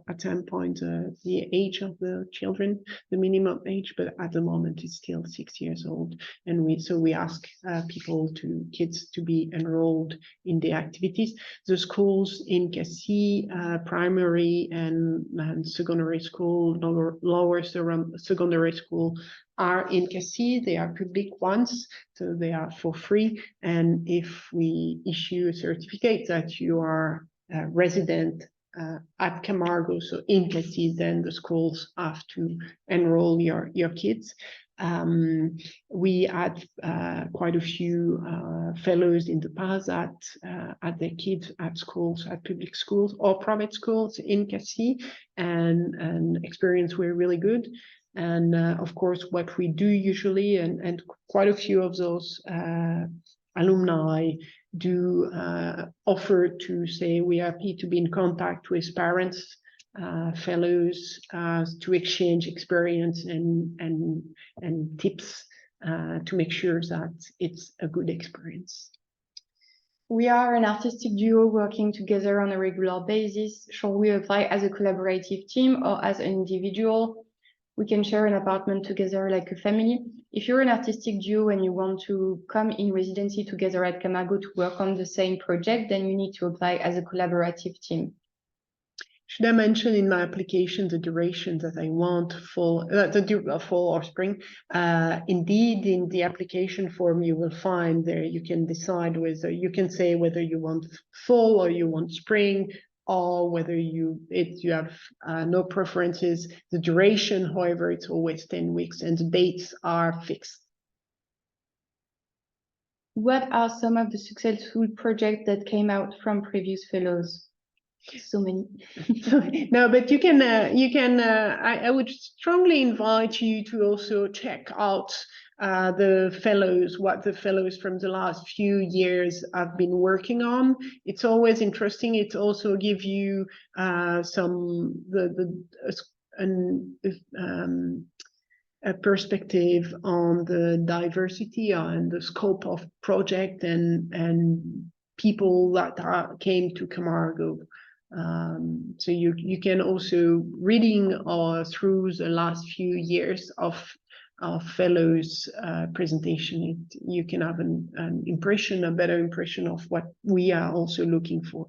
at some point the age of the children, the minimum age, but at the moment it's still 6 years old. And we ask kids to be enrolled in the activities. The schools in Cassis, primary and secondary school, lower secondary school, are in Cassis. They are public ones, so they are for free. And if we issue a certificate that you are a resident at Camargo, so in Cassis, then the schools have to enroll your kids. We had quite a few fellows in the past that had their kids at schools, at public schools or private schools in Cassis, and experience were really good. And of course, what we do usually, and quite a few of those alumni do offer to say we are happy to be in contact with parents, fellows, to exchange experience and tips to make sure that it's a good experience. We are an artistic duo working together on a regular basis. Shall we apply as a collaborative team or as an individual? We can share an apartment together like a family. If you're an artistic duo and you want to come in residency together at Camargo to work on the same project, then you need to apply as a collaborative team. Should I mention in my application the duration that I want for fall or spring? Indeed, in the application form, you will find there you can decide whether you can say whether you want fall or you want spring, or whether you have no preferences. The duration, however, it's always 10 weeks, and the dates are fixed. What are some of the successful projects that came out from previous fellows? So many. No, but you can. I would strongly invite you to also check out what the fellows from the last few years have been working on. It's always interesting. It also gives you a perspective on the diversity and the scope of project and people that came to Camargo. So you can also reading through the last few years of fellows presentation, you can have a better impression of what we are also looking for.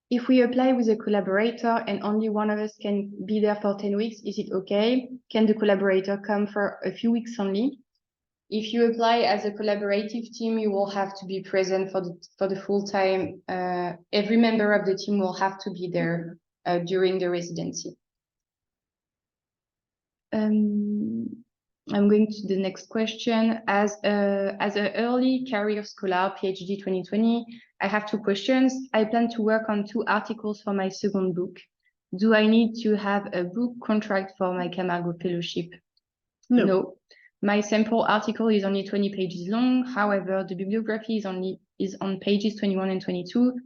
If we apply with a collaborator and only one of us can be there for 10 weeks, is it okay? Can the collaborator come for a few weeks only? If you apply as a collaborative team, you will have to be present for the full time. Every member of the team will have to be there during the residency. I'm going to the next question. As an early career scholar, PhD 2020, I have 2 questions. I plan to work on 2 articles for my second book. Do I need to have a book contract for my Camargo Fellowship? No. My sample article is only 20 pages long. However, the bibliography is on pages 21 and 22.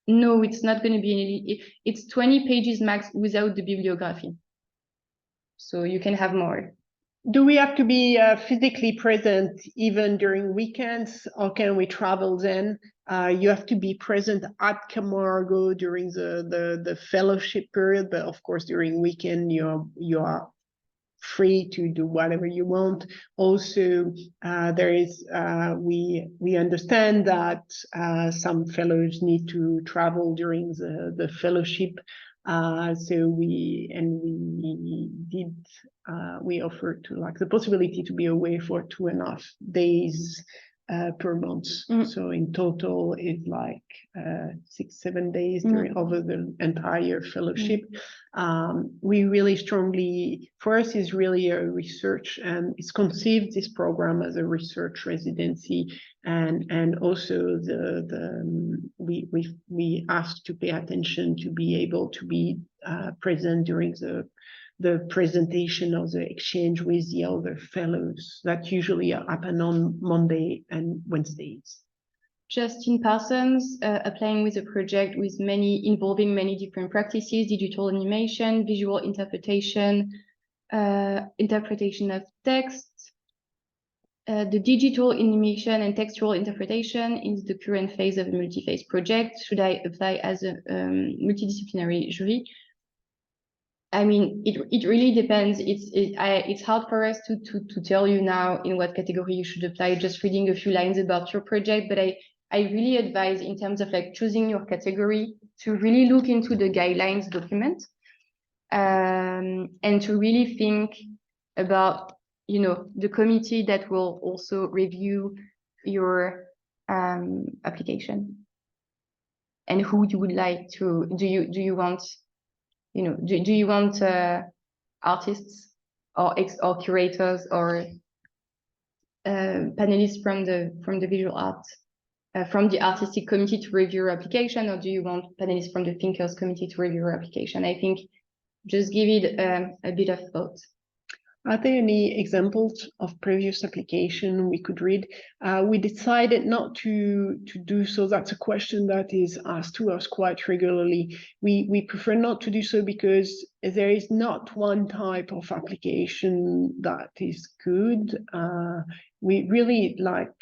No, it's not going to be it's 20 pages max without the bibliography. So you can have more. Do we have to be physically present even during weekends, or can we travel then? You have to be present at Camargo during the fellowship period, but of course during weekend you are free to do whatever you want. Also, we understand that some fellows need to travel during the fellowship. So we offer to the possibility to be away for 2.5 days per month. Mm. So in total, it's like 6-7 days over the entire fellowship. We really strongly, for us, is really a research, and it's conceived this program as a research residency, and also we asked to pay attention to be able to be present during the presentation of the exchange with the other fellows that usually happen on Monday and Wednesdays. Justin Parsons, applying with a project with involving many different practices, digital animation, visual interpretation, interpretation of text. The digital animation and textual interpretation is the current phase of a multi-phase project. Should I apply as a multidisciplinary jury? I mean, it really depends. It's hard for us to tell you now in what category you should apply, just reading a few lines about your project. But I really advise, in terms of like choosing your category, to really look into the guidelines document, and to really think about, you know, the committee that will also review your application, and who you would like to. Do you want, you know, do you want artists or curators or panelists from the visual art, from the artistic committee to review your application, or do you want panelists from the thinkers committee to review your application? I think just give it a bit of thought. Are there any examples of previous application we could read? We decided not to do so. That's a question that is asked to us quite regularly. We prefer not to do so because there is not one type of application that is good. We really like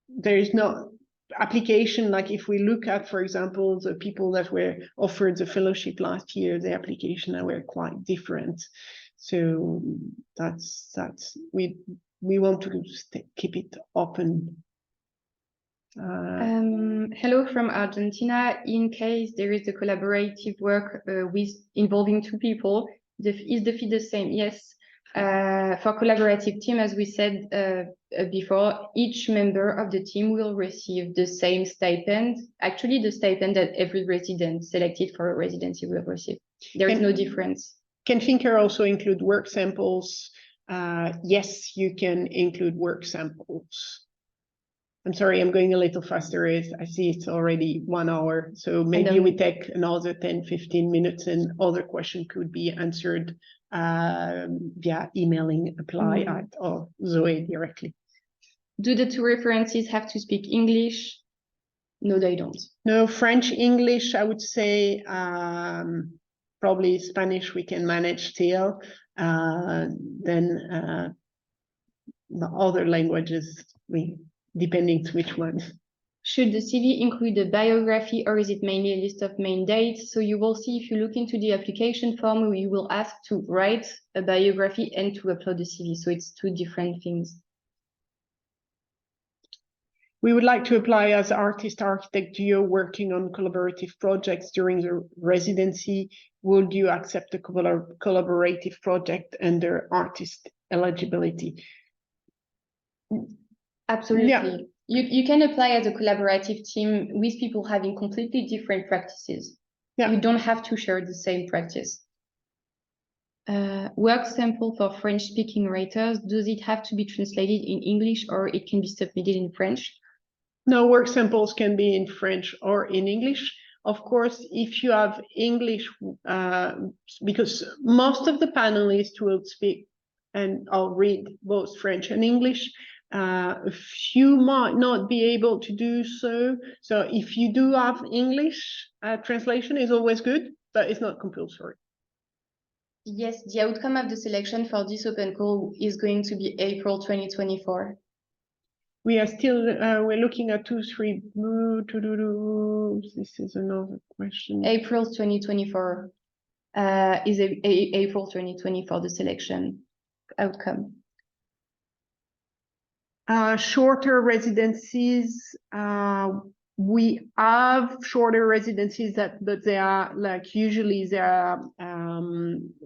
there is no application. Like if we look at, for example, the people that were offered the fellowship last year, the application were quite different. So that's we want to keep it open. Hello from Argentina. In case there is a collaborative work involving two people, is the fee the same? Yes. For collaborative team, as we said before, each member of the team will receive the same stipend. Actually, the stipend that every resident selected for a residency will receive. There is no difference. Can Thinker also include work samples? Yes, you can include work samples. I'm sorry, I'm going a little faster. I see it's already 1 hour. So maybe we take another 10-15 minutes and other questions could be answered via emailing apply at or Zoe directly. Do the two references have to speak English? No, they don't. No, French, English, I would say. Probably Spanish we can manage still. Then the other languages, depending to which one. Should the CV include a biography, or is it mainly a list of main dates? So you will see, if you look into the application form, you will ask to write a biography and to upload the CV. So it's two different things. We would like to apply as architect duo working on collaborative projects during the residency. Would you accept a collaborative project under artist eligibility? Absolutely. Yeah. You can apply as a collaborative team with people having completely different practices. Yeah. You don't have to share the same practice. Work sample for French-speaking writers, does it have to be translated in English, or it can be submitted in French? No, work samples can be in French or in English. Of course, if you have English, because most of the panelists will speak and I'll read both French and English. A few might not be able to do so. So if you do have English, translation is always good, but it's not compulsory. Yes, the outcome of the selection for this open call is going to be April 2024. We are still, we're looking at 2-3. This is another question. April 2024 is April 2024, the selection outcome. Shorter residencies, we have shorter residencies but they are like, usually they are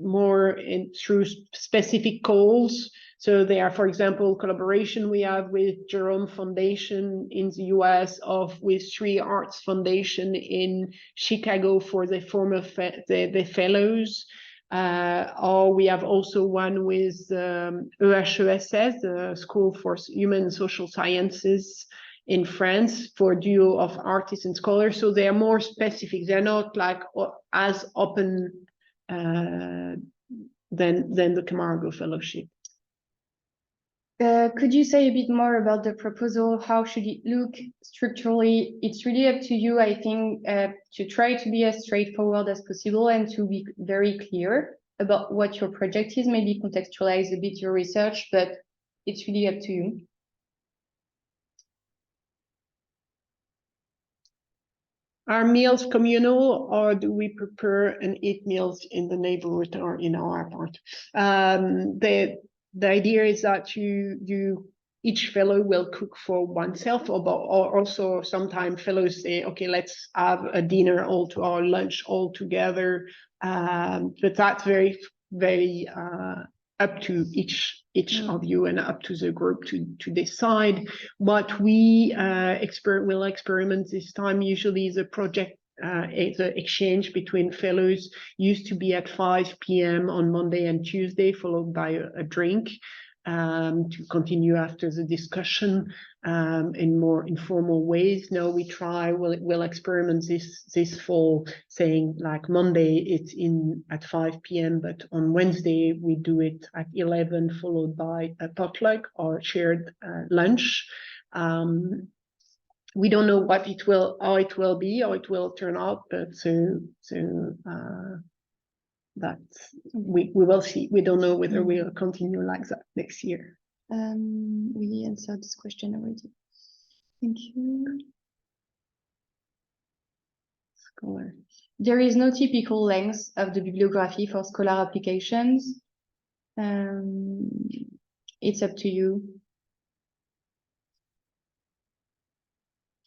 more through specific calls. So there are, for example, collaboration we have with Jerome Foundation in the US, with Three Arts Foundation in Chicago for the former the fellows. Or we have also one with EHESS, the School for Human and Social Sciences in France, for duo of artists and scholars. So they are more specific. They're not like as open than the Camargo Fellowship. Could you say a bit more about the proposal? How should it look structurally? It's really up to you, I think, to try to be as straightforward as possible and to be very clear about what your project is, maybe contextualize a bit your research, but it's really up to you. Are meals communal, or do we prepare and eat meals in the neighborhood or in our apartment? The idea is that each fellow will cook for oneself, or also sometimes fellows say, okay, let's have a dinner or lunch all together. But that's very, very up to each of you and up to the group to decide. What we will experiment this time usually is a project. The exchange between fellows used to be at 5 p.m. on Monday and Tuesday, followed by a drink to continue after the discussion in more informal ways. Now we'll experiment this fall, saying like Monday it's at 5 p.m. but on Wednesday we do it at 11, followed by a potluck or shared lunch. We don't know how it will turn out, but that we will see. We don't know whether we'll continue like that next year. We answered this question already. Thank you. Scholar. There is no typical length of the bibliography for scholar applications. It's up to you.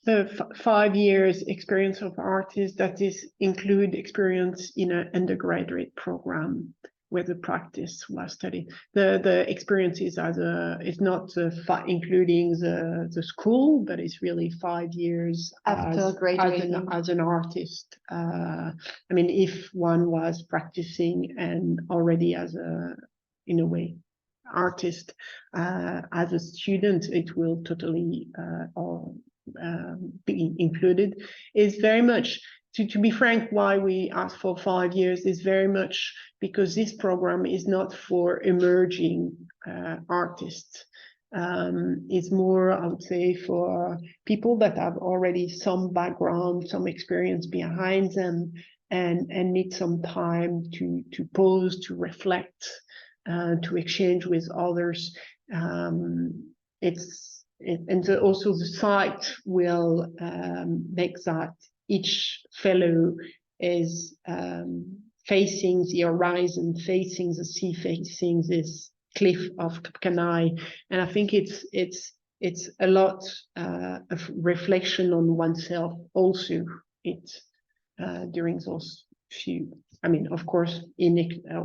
The 5 years experience of artists, that is include experience in an undergraduate program where the practice was studied. The experience is is not including the school, but it's really 5 years after graduating as an artist. I mean, if one was practicing and already in a way artist as a student, it will totally be included. Is very much, to be frank, why we ask for 5 years is very much because this program is not for emerging artists. It's more, I would say, for people that have already some background, some experience behind them, and need some time to pause, to reflect, to exchange with others. Also the site will make that each fellow is facing the horizon, facing the sea, facing this cliff of Capcanai, and I think it's a lot of reflection on oneself also. During those few, I mean, of course,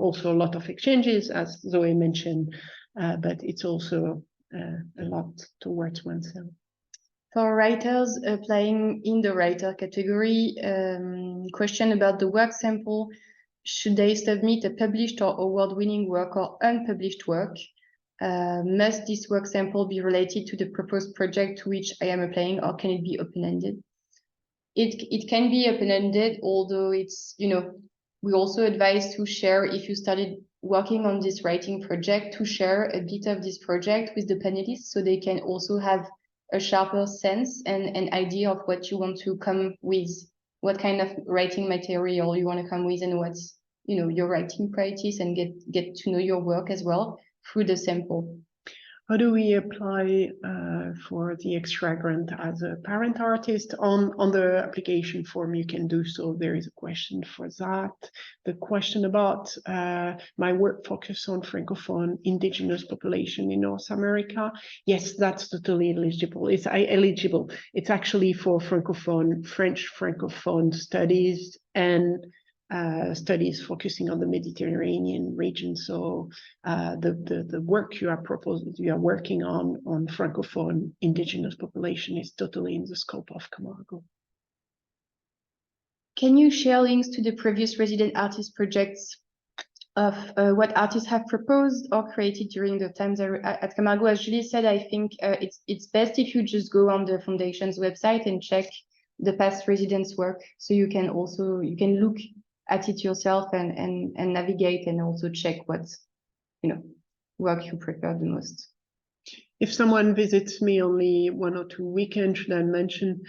also a lot of exchanges, as Zoe mentioned, but it's also a lot towards oneself. For writers applying in the writer category, question about the work sample. Should they submit a published or award-winning work or unpublished work? Must this work sample be related to the proposed project to which I am applying, or can it be open-ended? It can be open-ended, although it's, we also advise to share, if you started working on this writing project, to share a bit of this project with the panelists so they can also have a sharper sense and an idea of what you want to come with, what kind of writing material you want to come with, and what's your writing priorities, and get to know your work as well through the sample. How do we apply for the extra grant as a parent artist? On the application form, you can do so. There is a question for that. The question about my work focus on Francophone indigenous population in North America. Yes, that's totally eligible. It's eligible. It's actually for French Francophone studies and studies focusing on the Mediterranean region. So the work you are working on Francophone indigenous population is totally in the scope of Camargo. Can you share links to the previous resident artist projects of what artists have proposed or created during the times at Camargo? As Julie said, I think it's best if you just go on the foundation's website and check the past residents' work, so you can look at it yourself and navigate and also check what work you prefer the most. If someone visits me only 1 or 2 weekends, should I mention?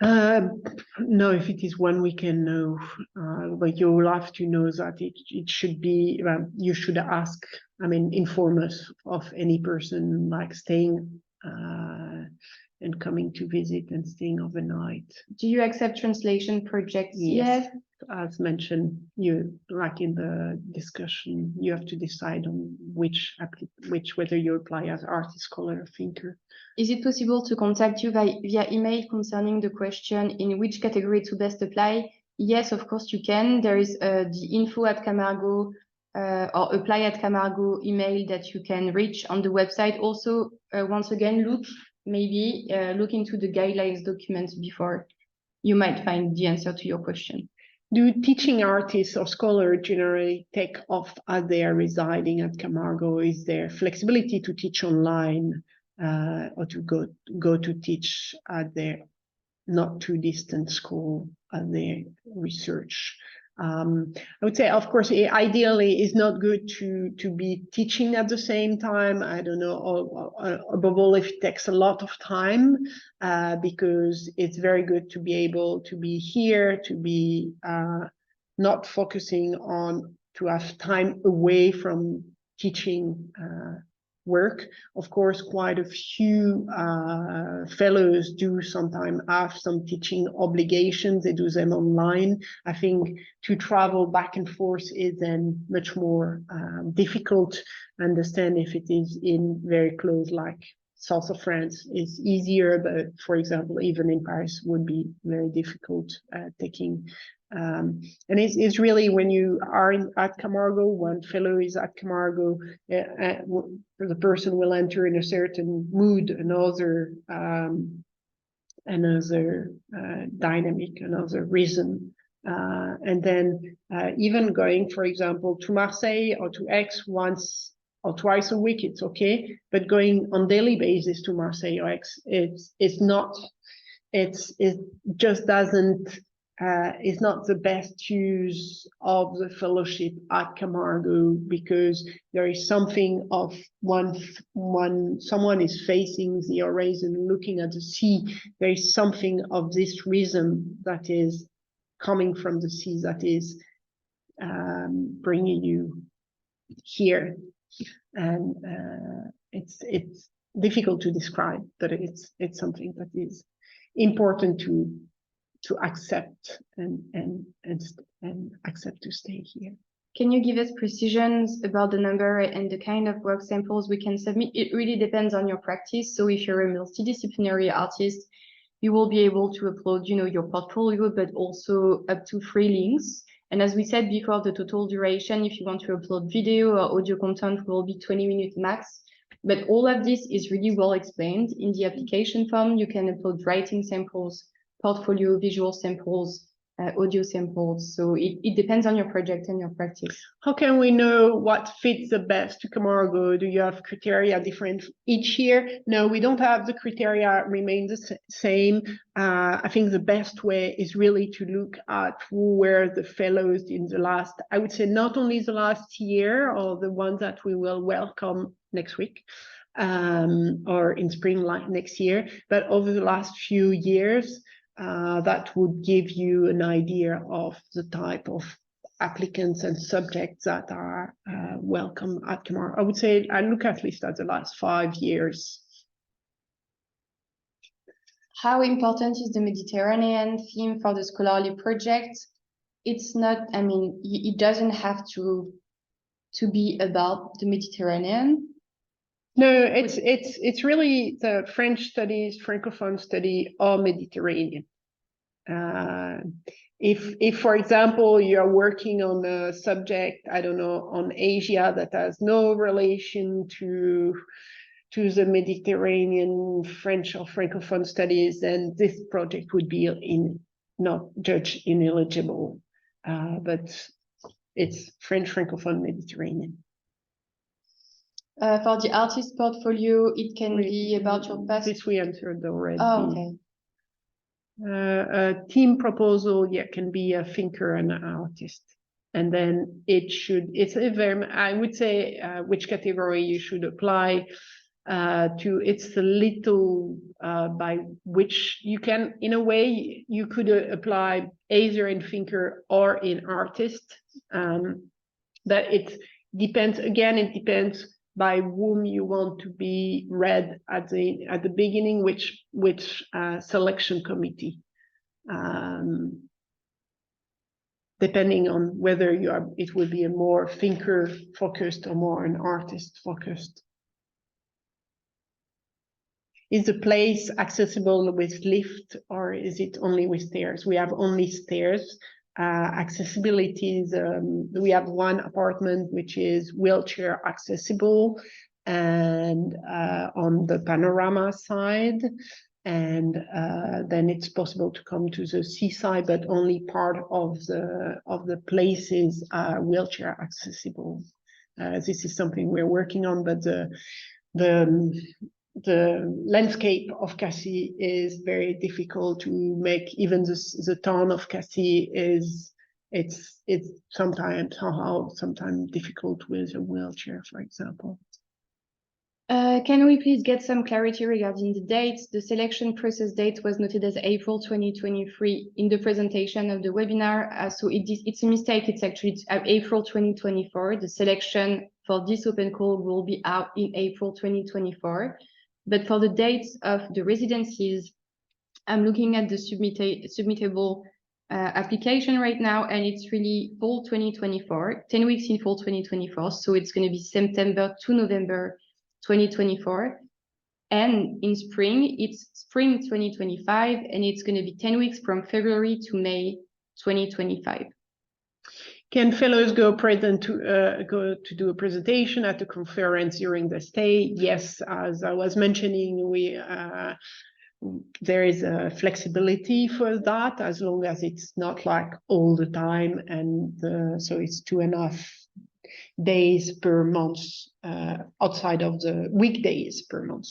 No, if it is 1 weekend, no. But you will have to know that it should be, you should ask, inform us of any person like staying and coming to visit and staying overnight. Do you accept translation projects? Yes. As mentioned, like in the discussion, you have to decide on whether you apply as artist, scholar, or thinker. Is it possible to contact you via email concerning the question in which category to best apply? Yes, of course you can. There is the info@Camargo or apply@Camargo email that you can reach on the website. Also, once again, look into the guidelines documents before you might find the answer to your question. Do teaching artists or scholars generally take off as they are residing at Camargo? Is there flexibility to teach online or to go to teach at their not too distant school at their research? I would say, of course, ideally it's not good to be teaching at the same time. I don't know, above all, if it takes a lot of time, because it's very good to be able to be here, to be not focusing on, to have time away from teaching work. Of course, quite a few fellows do sometimes have some teaching obligations. They do them online. I think to travel back and forth is then much more difficult. I understand if it is in very close, like south of France, is easier, but for example, even in Paris would be very difficult taking. And it's really when you are at Camargo, one fellow is at Camargo, the person will enter in a certain mood, another dynamic, another rhythm. And then even going, for example, to Marseille or to Aix once or twice a week, it's okay. But going on daily basis to Marseille or Aix, it's not the best use of the fellowship at Camargo, because there is something of someone is facing the horizon, looking at the sea. There is something of this rhythm that is coming from the sea that is bringing you here, and it's difficult to describe, but it's something that is important to accept and accept to stay here. Can you give us precisions about the number and the kind of work samples we can submit? It really depends on your practice. So if you're a multidisciplinary artist, you will be able to upload, your portfolio, but also up to 3 links. And as we said before, the total duration, if you want to upload video or audio content, will be 20 minutes max. But all of this is really well explained in the application form. You can upload writing samples, portfolio, visual samples, audio samples. So it depends on your project and your practice. How can we know what fits the best to Camargo? Do you have criteria different each year? No, we don't have. The criteria remain the same. I think the best way is really to look at who were the fellows in the last, I would say not only the last year or the ones that we will welcome next week or in spring like next year, but over the last few years. That would give you an idea of the type of applicants and subjects that are welcome at Camargo. I would say I look at least at the last 5 years. How important is the Mediterranean theme for the scholarly project? It's not, it doesn't have to be about the Mediterranean. No, it's really the French studies, Francophone study, or Mediterranean. If, for example, you're working on a subject, I don't know, on Asia that has no relation to the Mediterranean French or Francophone studies, then this project would be not judged ineligible. But it's French, Francophone, Mediterranean. For the artist portfolio, it can be about your past. This we answered already. Oh, okay. A team proposal, yeah, can be a thinker and an artist. And then it's a very, I would say, which category you should apply to. It's a little by which you can, in a way, you could apply either in thinker or in artist. But it depends, again, it depends by whom you want to be read at the beginning, which selection committee, depending on whether it will be a more thinker focused or more an artist focused. Is the place accessible with lift or is it only with stairs? We have only stairs. Accessibility is, we have one apartment which is wheelchair accessible and on the panorama side, and then it's possible to come to the seaside, but only part of the places are wheelchair accessible. This is something we're working on, but the landscape of Cassis is very difficult to make. Even the town of Cassis it's sometimes difficult with a wheelchair, for example. Can we please get some clarity regarding the dates? The selection process date was noted as April 2023 in the presentation of the webinar. So it's a mistake. It's actually April 2024. The selection for this open call will be out in April 2024. But for the dates of the residencies, I'm looking at the submittable application right now, and it's really fall 2024, 10 weeks in fall 2024. So it's going to be September to November 2024. And in spring, it's spring 2025, and it's going to be 10 weeks from February to May 2025. Can fellows go to do a presentation at a conference during the stay? Yes, as I was mentioning, there is a flexibility for that, as long as it's not like all the time, and so it's 2.5 days per month outside of the weekdays per month.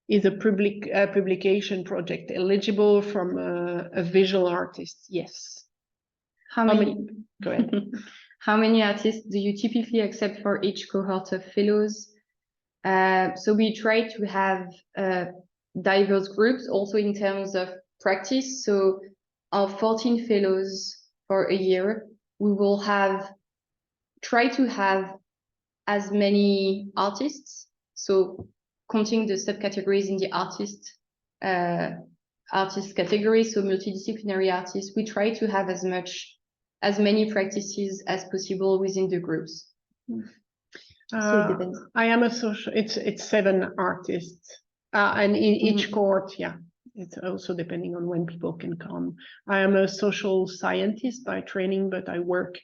Is a publication project eligible from a visual artist? Yes. How many? Go ahead. How many artists do you typically accept for each cohort of fellows? So we try to have diverse groups also in terms of practice. So our 14 fellows for a year, we will try to have as many artists. So counting the subcategories in the artist category, so multidisciplinary artists, we try to have as many practices as possible within the groups. So it depends. I am a social, it's 7 artists, and in each cohort, yeah, it's also depending on when people can come. I am a social scientist by training, but I work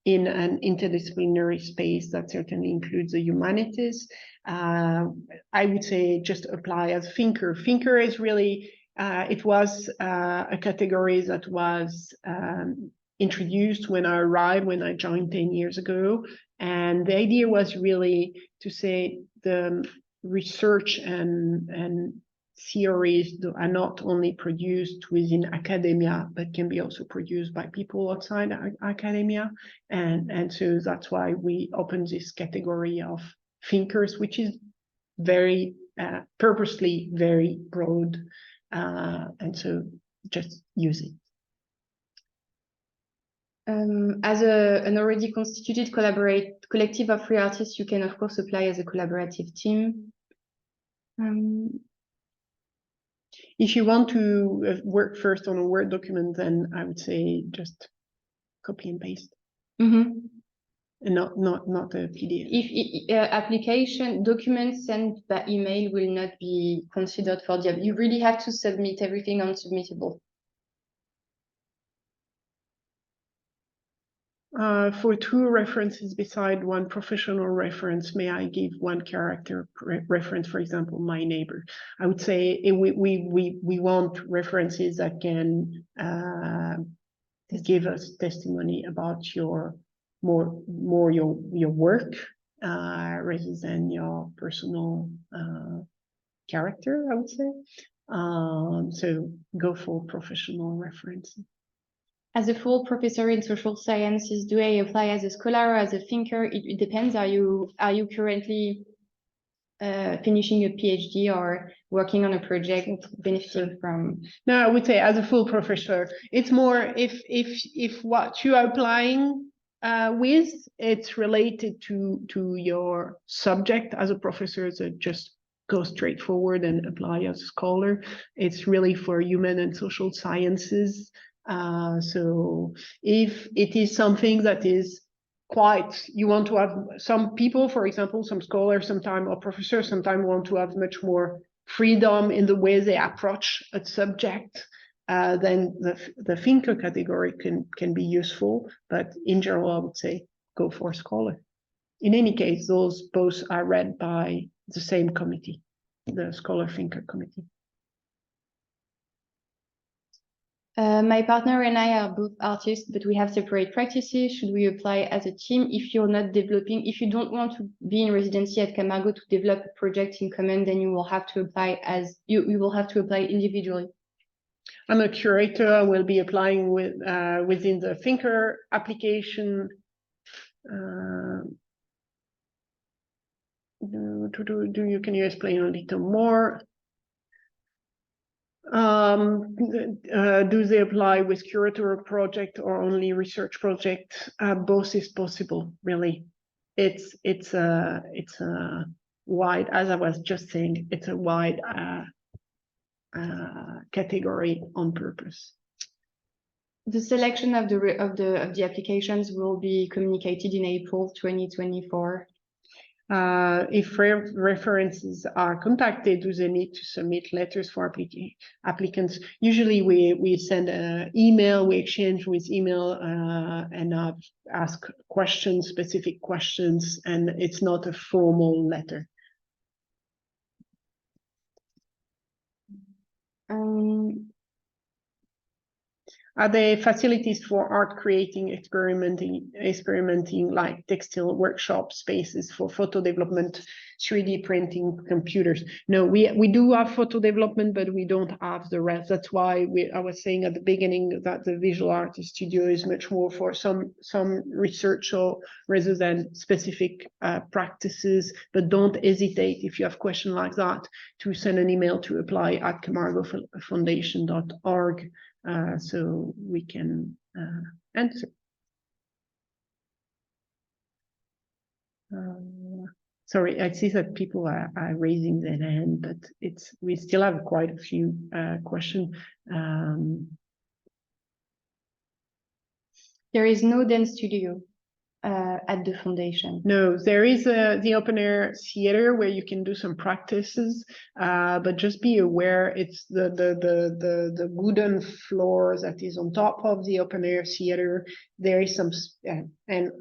in an interdisciplinary space that certainly includes the humanities. I would say just apply as thinker. Thinker is really, it was a category that was introduced when I arrived, when I joined 10 years ago. And the idea was really to say the research and theories are not only produced within academia, but can be also produced by people outside academia. And so that's why we opened this category of thinkers, which is very purposely very broad. And so just use it. As an already constituted collective of 3 artists, you can of course apply as a collaborative team. If you want to work first on a Word document, then I would say just copy and paste, and not a PDF. If application documents sent by email will not be considered for the, you really have to submit everything on Submittable. For two references beside one professional reference, may I give one character reference, for example, my neighbor? I would say we want references that can give us testimony about your more your work rather than your personal character, I would say. So go for professional reference. As a full professor in social sciences, do I apply as a scholar or as a thinker? It depends. Are you currently finishing a PhD or working on a project benefiting from? No, I would say as a full professor. It's more if what you are applying with, it's related to your subject as a professor, so just go straight forward and apply as a scholar. It's really for human and social sciences. So if it is something that is quite, you want to have some people, for example, some scholars sometimes or professors sometimes want to have much more freedom in the way they approach a subject, then the thinker category can be useful. But in general, I would say go for scholar. In any case, those both are read by the same committee, the Scholar Thinker Committee. My partner and I are both artists, but we have separate practices. Should we apply as a team? If you're not developing, if you don't want to be in residency at Camargo to develop a project in common, then you will have to apply as you will have to apply individually. I'm a curator. I will be applying with within the Thinker application. Can you explain a little more? Do they apply with curatorial project or only research project? Both is possible, really. It's a wide, as I was just saying, it's a wide category on purpose. The selection of the applications will be communicated in April 2024. If references are contacted, do they need to submit letters for applicants? Usually we send an email, we exchange with email and ask questions, specific questions, and it's not a formal letter. Are there facilities for art creating, experimenting like textile workshop spaces for photo development, 3D printing, computers? No, we do have photo development, but we don't have the rest. That's why I was saying at the beginning that the visual artist studio is much more for some research or rather than specific practices. But don't hesitate if you have questions like that to send an email to apply at camargofoundation.org. So we can answer. Sorry, I see that people are raising their hand, but we still have quite a few questions. There is no dance studio at the foundation. No, there is the open air theater where you can do some practices, but just be aware it's the wooden floor that is on top of the open air theater. There is some, and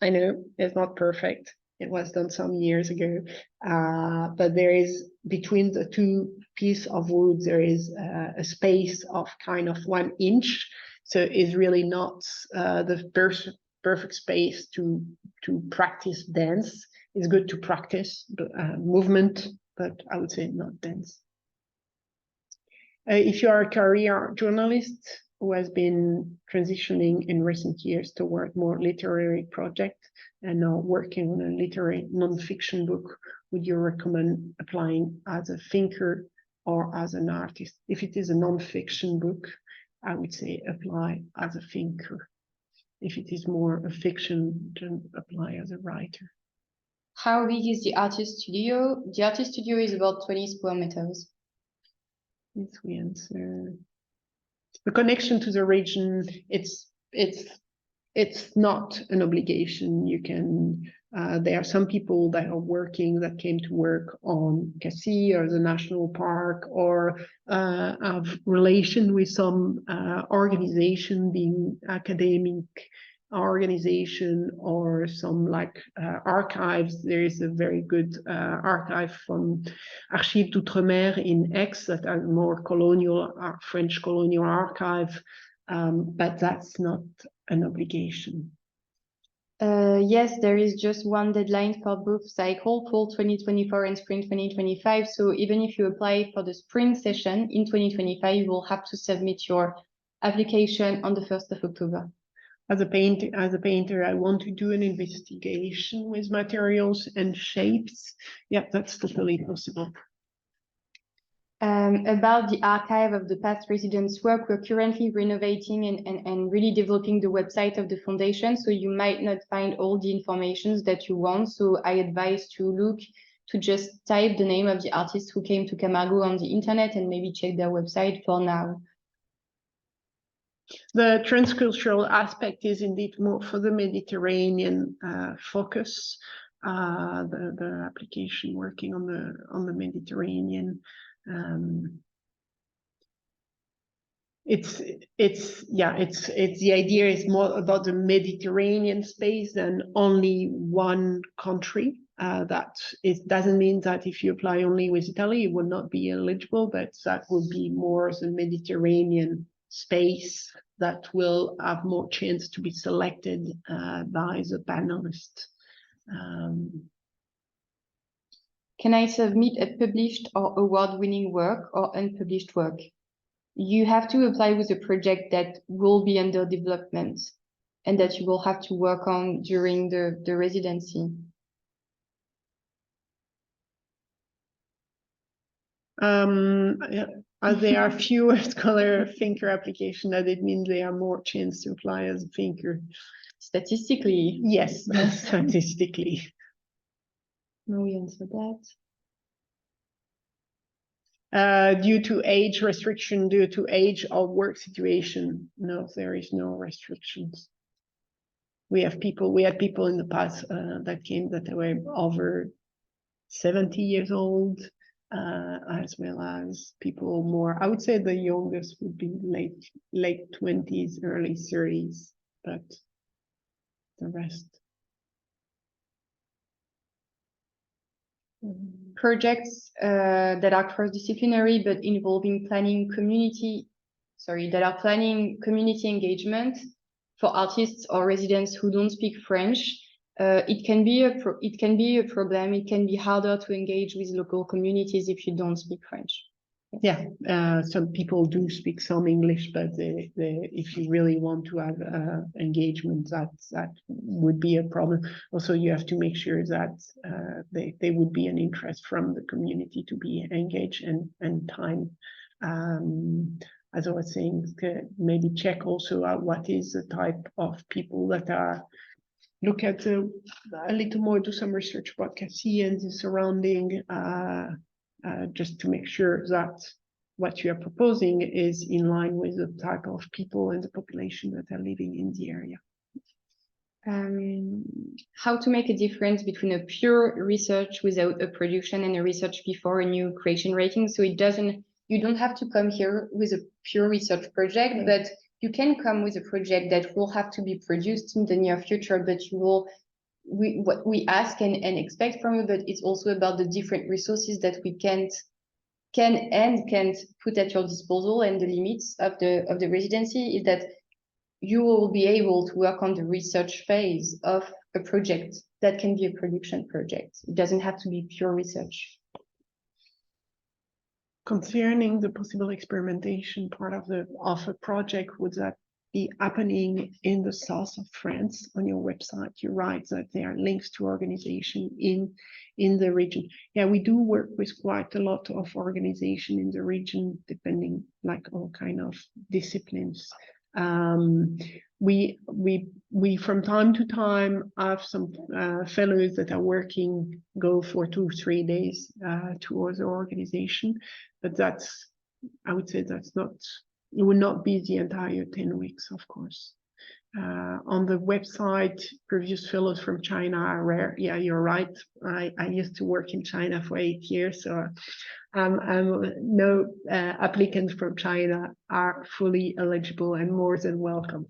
I know it's not perfect. It was done some years ago, but there is between the two pieces of wood, there is a space of kind of 1 inch. So it's really not the perfect space to practice dance. It's good to practice movement, but I would say not dance. If you are a career journalist who has been transitioning in recent years toward more literary project and now working on a literary non-fiction book, would you recommend applying as a thinker or as an artist? If it is a non-fiction book, I would say apply as a thinker. If it is more a fiction, then apply as a writer. How big is the artist studio? The artist studio is about 20 square meters. Yes, we answer. The connection to the region, it's not an obligation. You can. There are some people that are working that came to work on Cassis or the national park or have relation with some organization, being academic organization or some like archives. There is a very good archive from Archives d'Outre-mer in Aix that are more colonial, French colonial archive, but that's not an obligation. Yes, there is just one deadline for both cycle, fall 2024 and spring 2025. So even if you apply for the spring session in 2025, you will have to submit your application on the 1st of October. As a painter, I want to do an investigation with materials and shapes. Yeah, that's totally possible. About the archive of the past residents' work, we're currently renovating and really developing the website of the foundation. So you might not find all the information that you want. So I advise to just type the name of the artist who came to Camargo on the internet and maybe check their website for now. The transcultural aspect is indeed more for the Mediterranean focus. The application working on the Mediterranean. It's the idea is more about the Mediterranean space than only one country. That it doesn't mean that if you apply only with Italy, you will not be eligible, but that will be more the Mediterranean space that will have more chance to be selected by the panelists. Can I submit a published or award-winning work or unpublished work? You have to apply with a project that will be under development and that you will have to work on during the residency. As there are fewer scholar thinker application, that it means there are more chance to apply as a thinker. Statistically. Yes, statistically. No, we answered that. Due to age restriction, due to age or work situation, no, there is no restrictions. We had people in the past that came that were over 70 years old. As well as people more, I would say the youngest would be late 20s, early 30s, but the rest. Projects that are cross-disciplinary but involving planning community engagement for artists or residents who don't speak French. It can be a problem. It can be harder to engage with local communities if you don't speak French. Yeah, some people do speak some English, but if you really want to have engagement, that would be a problem. Also, you have to make sure that they would be an interest from the community to be engaged and time. As I was saying, maybe check also out what is the type of people that are. Look at a little more, do some research about Cassis and the surrounding, just to make sure that what you are proposing is in line with the type of people and the population that are living in the area. How to make a difference between a pure research without a production and a research before a new creation rating. So you don't have to come here with a pure research project, but you can come with a project that will have to be produced in the near future, but what we ask and expect from you, but it's also about the different resources that we can't put at your disposal, and the limits of the residency is that you will be able to work on the research phase of a project that can be a production project. It doesn't have to be pure research. Concerning the possible experimentation part of a project, would that be happening in the south of France? On your website, you write that there are links to organization in the region. Yeah, we do work with quite a lot of organization in the region, depending like all kind of disciplines. We from time to time have some fellows that are go for 2-3 days towards the organization, but I would say it will not be the entire 10 weeks, of course. On the website, previous fellows from China are rare. Yeah, you're right. I used to work in China for 8 years, so no applicants from China are fully eligible and more than welcome.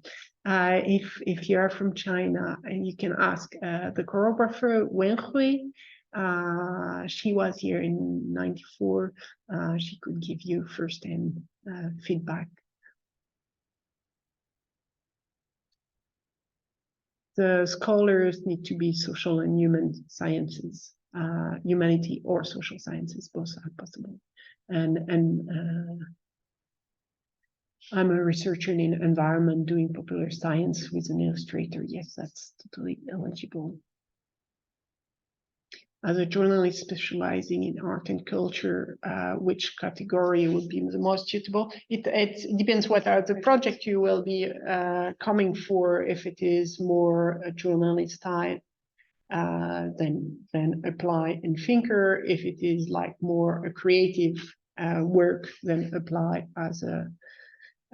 If you are from China, and you can ask the choreographer Wen Hui. She was here in '94. She could give you first-hand feedback. The scholars need to be social and human sciences, humanity or social sciences, both are possible. And I'm a researcher in environment doing popular science with an illustrator. Yes, that's totally eligible. As a journalist specializing in art and culture, which category would be the most suitable? It depends what are the project you will be coming for. If it is more a journalist type, then apply in thinker. If it is like more a creative work, then apply as a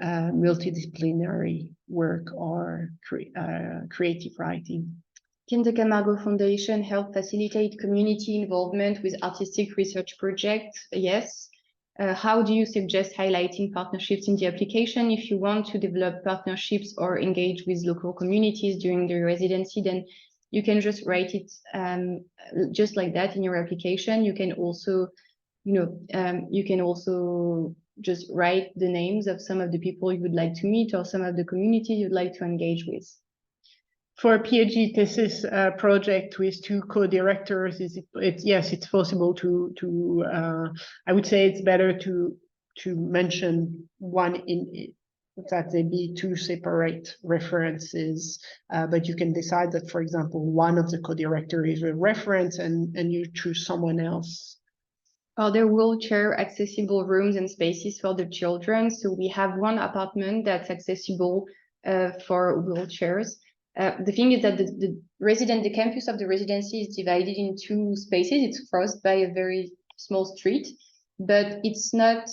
multidisciplinary work or creative writing. Can the Camargo Foundation help facilitate community involvement with artistic research projects? Yes. How do you suggest highlighting partnerships in the application? If you want to develop partnerships or engage with local communities during the residency, then you can just write it just like that in your application. You can also, just write the names of some of the people you would like to meet or some of the community you'd like to engage with. For a PhD thesis project with two co-directors, yes, it's possible to I would say it's better to mention one in that they be two separate references, but you can decide that, for example, one of the co-director is a reference and you choose someone else. Are there wheelchair accessible rooms and spaces for the children? So we have one apartment that's accessible for wheelchairs. The thing is that the campus of the residency is divided in two spaces. It's crossed by a very small street, but it's not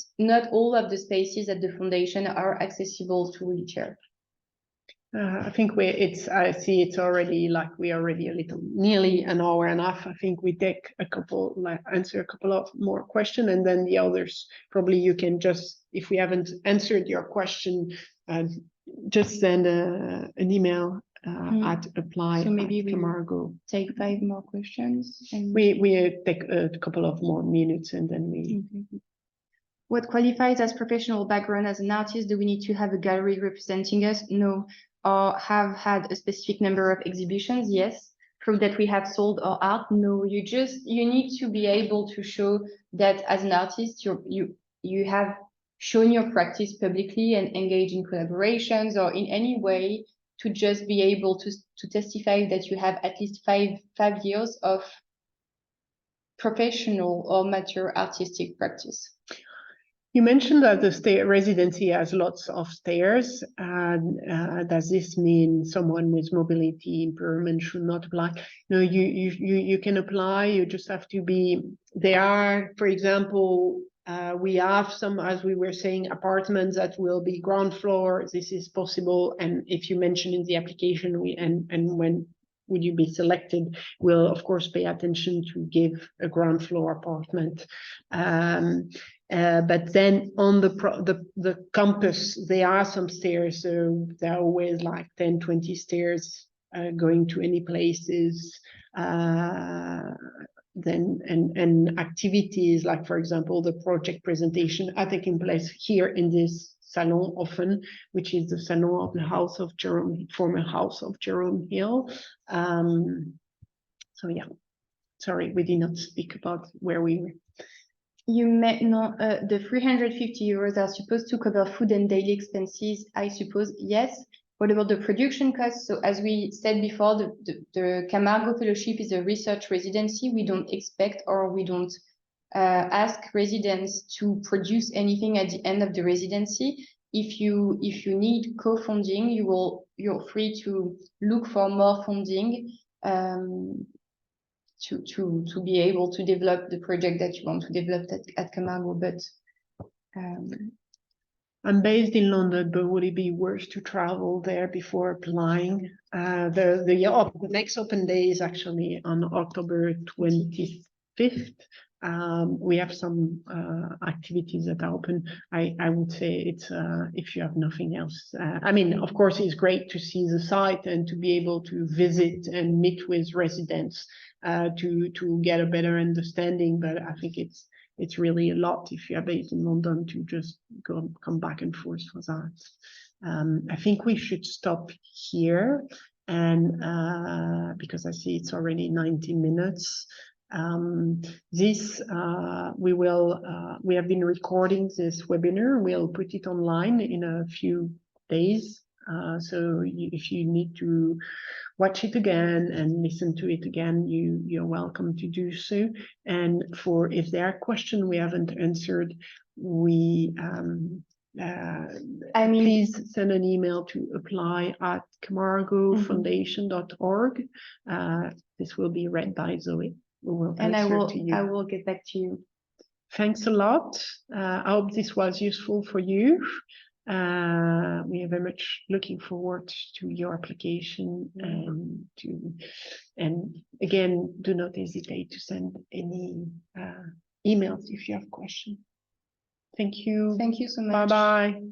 all of the spaces at the foundation are accessible to wheelchair. I think I see it's already like we already nearly an hour and a half. I think we take answer a couple of more questions, and then the others probably you can just, if we haven't answered your question, just send an email at apply. So maybe we Camargo. Take 5 more questions. And we take a couple of more minutes, and then we. Okay. What qualifies as professional background as an artist? Do we need to have a gallery representing us? No. Or have had a specific number of exhibitions? Yes. Prove that we have sold our art? No. You need to be able to show that as an artist you have shown your practice publicly and engage in collaborations or in any way to just be able to testify that you have at least five years of professional or mature artistic practice. You mentioned that the residency has lots of stairs. Does this mean someone with mobility impairment should not apply? No, you can apply. You just have to be. There are, for example, we have some, as we were saying, apartments that will be ground floor. This is possible, and if you mention in the application, and when would you be selected, we'll of course pay attention to give a ground floor apartment. But then on the campus, there are some stairs, so there are always like 10, 20 stairs going to any places. Then and activities like, for example, the project presentation are taking place here in this salon often, which is the salon of the house of Jerome, former house of Jerome Hill. So yeah, sorry, we did not speak about where we were. You may know the 350 euros are supposed to cover food and daily expenses, I suppose. Yes. What about the production costs? So as we said before, the Camargo Fellowship is a research residency. We don't expect or we don't ask residents to produce anything at the end of the residency. If you need co-funding, you're free to look for more funding to be able to develop the project that you want to develop at Camargo. But I'm based in London, but would it be worth to travel there before applying? The next open day is actually on October 25th. We have some activities that are open. I would say it's if you have nothing else. I mean, of course, it's great to see the site and to be able to visit and meet with residents to get a better understanding. But I think it's really a lot if you're based in London to just come back and forth for that. I think we should stop here, and because I see it's already 90 minutes. We have been recording this webinar. We'll put it online in a few days. So if you need to watch it again and listen to it again, you're welcome to do so. And if there are questions we haven't answered, please send an email to apply@camargofoundation.org. This will be read by Zoe. I will get back to you. Thanks a lot. I hope this was useful for you. We are very much looking forward to your application, and again, do not hesitate to send any emails if you have questions. Thank you. Thank you so much. Bye-bye.